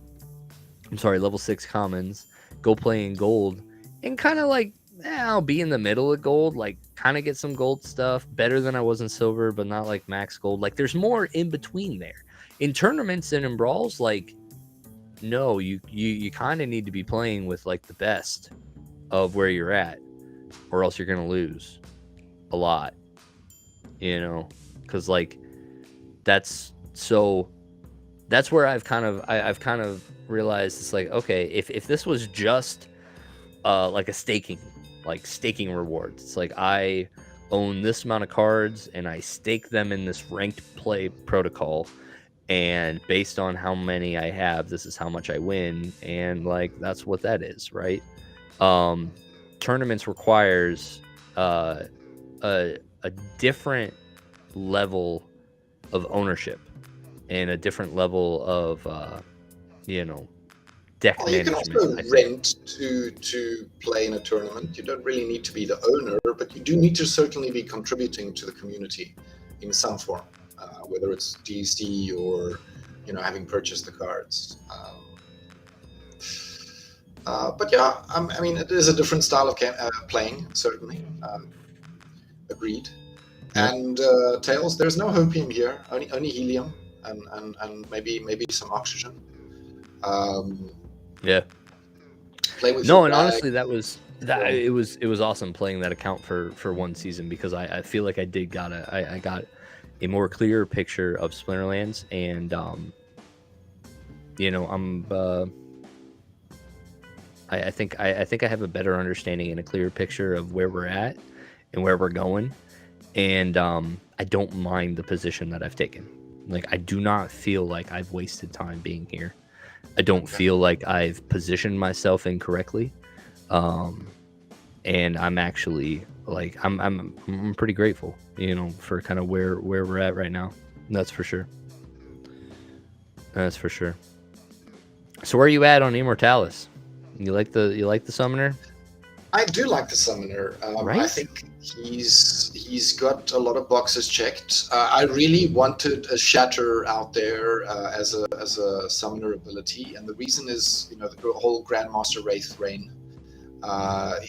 I'm sorry, level 6 commons, go play in gold and kind of like I'll be in the middle of gold, like kind of get some gold stuff, better than I was in silver, but not like max gold. Like there's more in between there. In tournaments and in brawls, like no, you kind of need to be playing with like the best of where you're at, or else you're gonna lose a lot. Because like that's where I've kind of realized it's like, okay, if this was just like a staking rewards, it's like I own this amount of cards and I stake them in this ranked play protocol, and based on how many I have, this is how much I win, and like that's what that is, right? Tournaments requires a different level of ownership and a different level of deck you can management. also rent to play in a tournament. You don't really need to be the owner, but you do need to certainly be contributing to the community in some form, whether it's DC or having purchased the cards. But yeah, I mean, it is a different style of playing, certainly. Agreed. Yeah. And Tails, there's no hopium here, only helium and maybe some oxygen. Yeah. Play with no, and honestly, it was awesome playing that account for one season, because I feel like I got a more clear picture of Splinterlands, and I think I have a better understanding and a clearer picture of where we're at and where we're going, and I don't mind the position that I've taken. Like I do not feel like I've wasted time being here. I don't feel like I've positioned myself incorrectly, and I'm actually like I'm pretty grateful, for kind of where we're at right now. That's for sure. That's for sure. So where are you at on Immortalis? You like the summoner? I do like the summoner. Right? I think he's got a lot of boxes checked. I really wanted a Shatter out there as a summoner ability, and the reason is the whole Grandmaster Wraith reign. I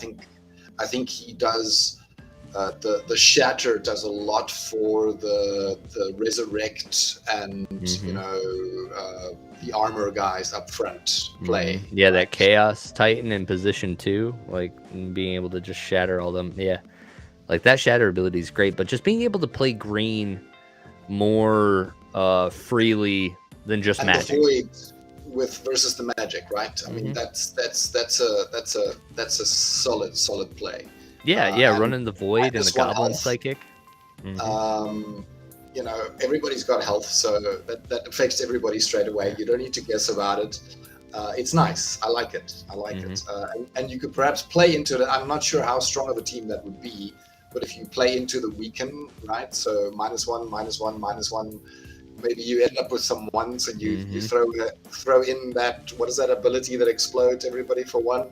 think he does. The Shatter does a lot for the Resurrect and the armor guys up front play. Yeah, that Chaos Titan in position 2, like being able to just shatter all them. Yeah, like that Shatter ability is great, but just being able to play green more freely than just and magic. The void versus the magic, right? I mean, that's a solid play. Yeah, running the void and the Goblin Psychic. everybody's got health, so that affects everybody straight away. You don't need to guess about it. It's nice. I like it. And you could perhaps play into it. I'm not sure how strong of a team that would be, but if you play into the weekend, right? So -1, -1, -1, maybe you end up with some ones, and you throw in that, what is that ability that explodes everybody for one?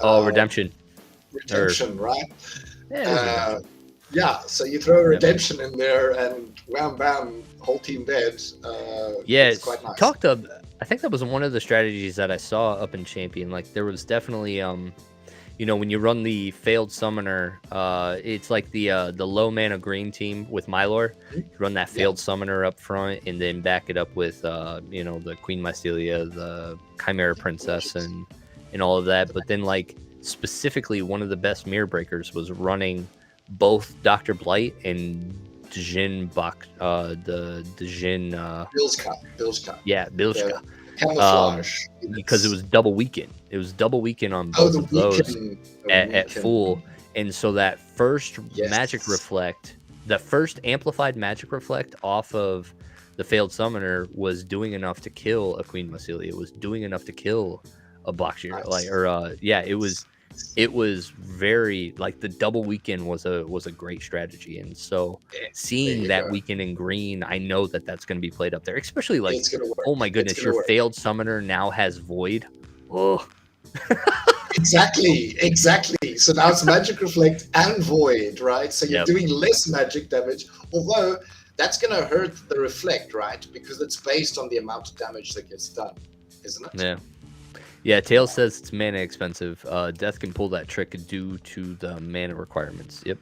Redemption. Right? Yeah, So you throw a redemption in there, and wham bam, whole team dead. It's quite nice. I think that was one of the strategies that I saw up in Champion. Like, there was definitely when you run the failed summoner, it's like the low mana green team with Mylor. You run that failed summoner up front, and then back it up with the Queen Mycelia, the Chimera Princess, and all of that. But then, like, specifically, one of the best mirror breakers was running both Dr. Blight and Djinn Bak, the Djinn Bilzka. Yeah, Bilzka. Camouflage. Because it was double weekend. It was double weekend on both of those at full. And so that first magic reflect, the first amplified magic reflect off of the failed summoner was doing enough to kill a Queen Mycelia. It was doing enough to kill a Boxer. Nice. It was very, like, the double weekend was a great strategy. And so seeing that weekend in green, I know that that's going to be played up there, especially, like, oh my goodness, your failed summoner now has void. Oh, exactly. So now it's magic reflect and void, right? So you're doing less magic damage, although that's going to hurt the reflect, right? Because it's based on the amount of damage that gets done, isn't it? Yeah, Tails says it's mana expensive. Death can pull that trick due to the mana requirements. Yep.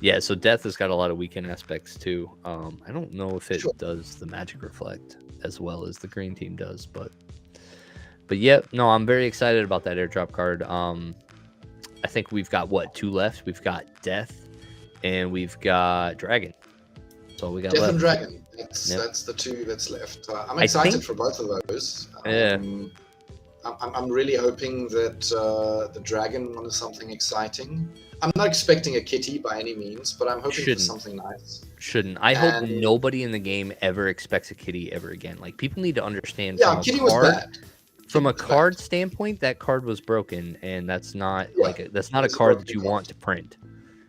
Yeah, so Death has got a lot of weekend aspects too. I don't know if it does the magic reflect as well as the green team does, but no, I'm very excited about that airdrop card. I think we've got 2 left. We've got Death and we've got Dragon. So we got Death left. and Dragon. That's the 2 that's left. I'm excited for both of those. I'm really hoping that the Dragon one is something exciting. I'm not expecting a kitty by any means, but I'm hoping for something nice. I hope nobody in the game ever expects a kitty ever again. Like, people need to understand. Kitty was bad. From a card standpoint, that card was broken, and that's not that's not a card that you want to print.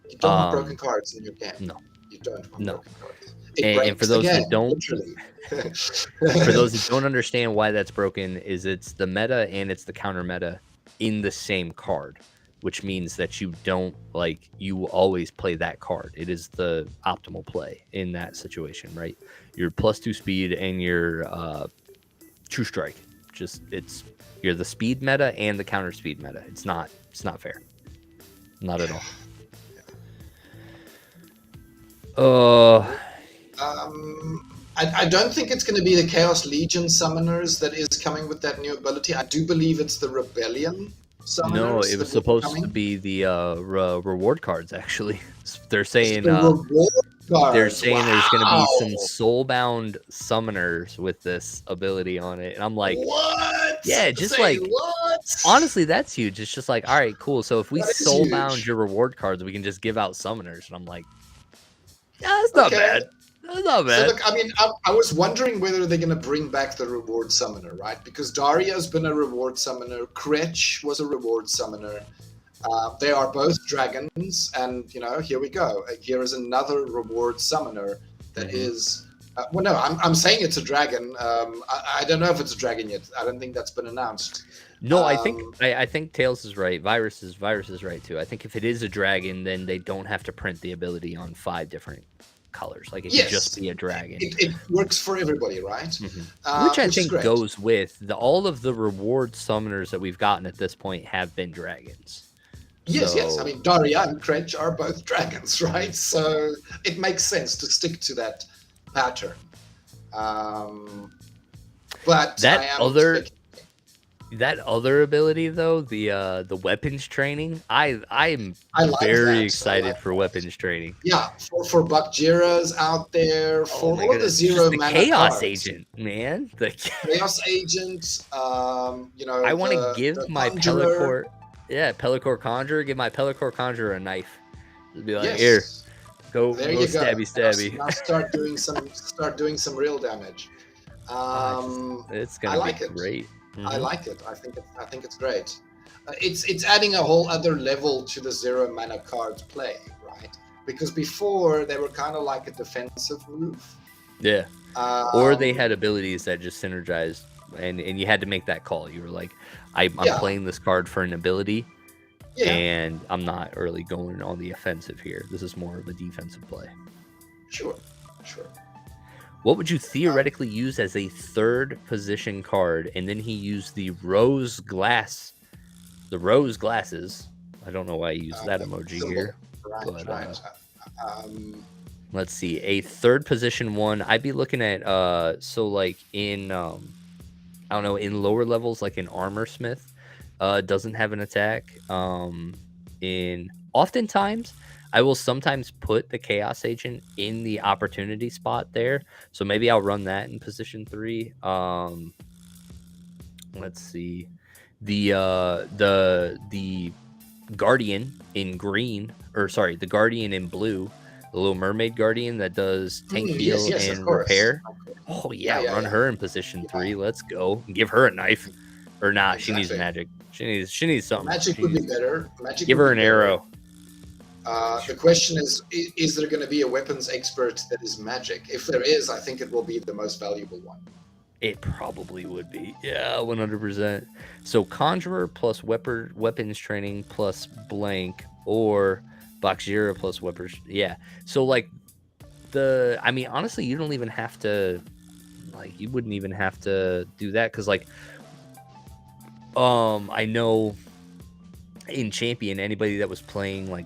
You don't want broken cards in your game. No, you don't want broken cards. And for those who don't, for those who don't understand why that's broken, is it's the meta and it's the counter meta in the same card, which means that you don't, like, you always play that card. It is the optimal play in that situation, right? Your +2 speed and your true strike. You're the speed meta and the counter speed meta. It's not fair. Not at all. I don't think it's going to be the Chaos Legion summoners that is coming with that new ability. I do believe it's the Rebellion summoners. No, it was supposed to be the reward cards, actually. They're saying there's going to be some soulbound summoners with this ability on it. And I'm like, what? Yeah, just what? Honestly, that's huge. It's just like, all right, cool. So if we soulbound huge. your reward cards, we can just give out summoners. And I'm like, yeah, that's not bad. That's not bad. So look, I mean, I was wondering whether they're going to bring back the reward summoner, right? Because Daria's been a reward summoner. Kretch was a reward summoner. They are both dragons, and here we go. Here is another reward summoner that is. Well, no, I'm saying it's a dragon. I don't know if it's a dragon yet. I don't think that's been announced. No, I think Tails is right. Virus is right too. I think if it is a dragon, then they don't have to print the ability on 5 different colors. Like, it could just be a dragon. It works for everybody, right? Which I think goes with all of the reward summoners that we've gotten at this point have been dragons. Yes. I mean, Daria and Kretch are both dragons, right? So it makes sense to stick to that pattern. But that other ability, though, the weapons training, I'm very excited for weapons training. Yeah, for Bakjira's out there, for all the zero mana Chaos cards. Agent, man. The Chaos Agent, I want to give my Pellicor, Pellicor Conjurer, give my Pellicor Conjurer a knife. Just be like, here, Go There you go. stabby stabby. Now start doing some real damage. It's I gonna be like it. great. I like it. I think it's great. It's adding a whole other level to the 0 mana cards play, right? Because before they were kind of like a defensive move. Yeah. Or they had abilities that just synergized, and you had to make that call. You were like, I'm playing this card for an ability, and I'm not really going on the offensive here. This is more of a defensive play. Sure. What would you theoretically use as a third position card? And then he used the rose glasses. I don't know why he used that emoji symbol. here. Right. Let's see. A third position one. I'd be looking at so like in I don't know, in lower levels, like in Armor Smith, doesn't have an attack. In oftentimes I will sometimes put the Chaos Agent in the opportunity spot there. So maybe I'll run that in position 3. Let's see. The Guardian in green, or sorry, the Guardian in blue, the Little Mermaid Guardian that does tank heal and repair. Oh yeah, run her in position 3. Let's go. Give her a knife. Or not, she needs magic. She needs something. Magic would be better. Give her an arrow. The question is there going to be a weapons expert that is magic? If there is, I think it will be the most valuable one. It probably would be. Yeah, 100%. So Conjurer plus weapons training plus blank, or Boxera plus weapons. Yeah. So like I mean, honestly, you don't even have to, like, you wouldn't even have to do that. Cause like, I know in Champion, anybody that was playing the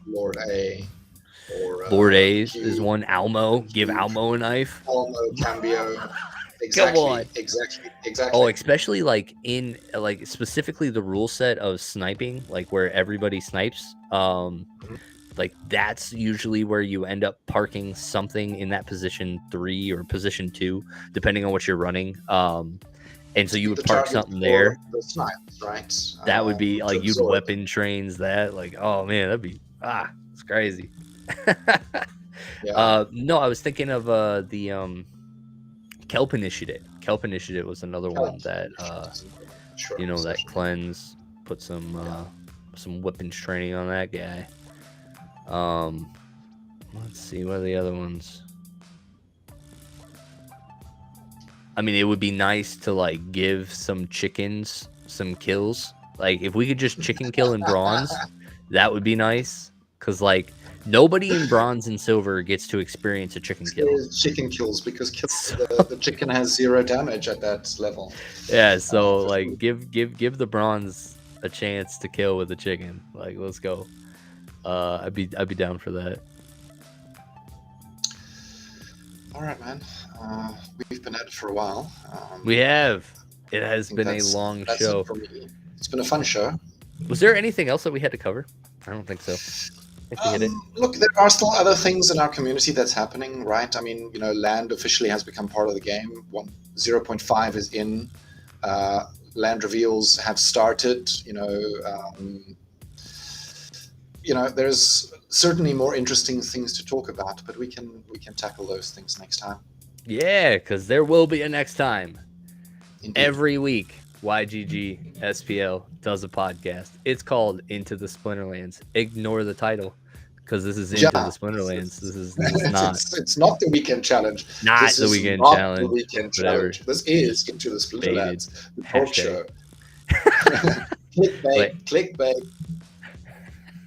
Lord A or Lord A is one. Almo, give Almo a knife. Almo, Cambio. Exactly. Come on. Exactly. Oh, especially like in like specifically the rule set of sniping, like where everybody snipes. Like that's usually where you end up parking something in that position 3 or position 2, depending on what you're running. And so you would park something there. The snipes, right? That would be like you'd weapon trains that. Like, oh man, that'd be it's crazy. No, I was thinking of the Kelp Initiative. Kelp Initiative was another one that that cleanse, put some weapons training on that guy. Let's see, what are the other ones? I mean, it would be nice to like give some chickens some kills. Like if we could just chicken kill in bronze, that would be nice. Cause like nobody in bronze and silver gets to experience a chicken kill. Chicken kills because the chicken has 0 damage at that level. Yeah, so like give the bronze a chance to kill with a chicken. Like let's go. I'd be down for that. All right, man. We've been at it for a while. We have. It has been a long show. It's been a fun show. Was there anything else that we had to cover? I don't think so. I think we hit it. Look, there are still other things in our community that's happening, right? I mean, land officially has become part of the game. 0.5 is in. Land reveals have started. There's certainly more interesting things to talk about, but we can tackle those things next time. Yeah, because there will be a next time. Indeed. Every week, YGG SPL does a podcast. It's called Into the Splinterlands. Ignore the title, because this is Into the Splinterlands. This is not. It's not the weekend challenge. Not the weekend challenge. The weekend challenge. This is Into the Splinterlands. The talk show. Clickbait.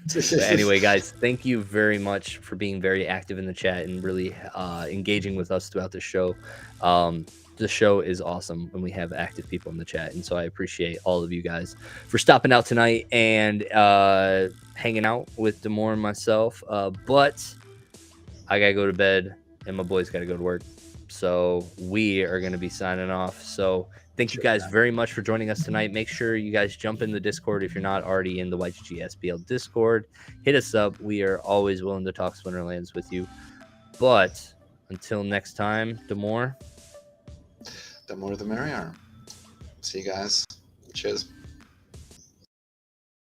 But anyway, guys, thank you very much for being very active in the chat and really engaging with us throughout the show. The show is awesome when we have active people in the chat, and so I appreciate all of you guys for stopping out tonight and hanging out with Damour and myself. But I gotta go to bed, and my boys gotta go to work, so we are gonna be signing off. So thank you guys very much for joining us tonight. Make sure you guys jump in the Discord if you're not already in the YGG SPL Discord. Hit us up. We are always willing to talk Splinterlands with you. But until next time, Damour. The more the merrier. See you guys. Cheers.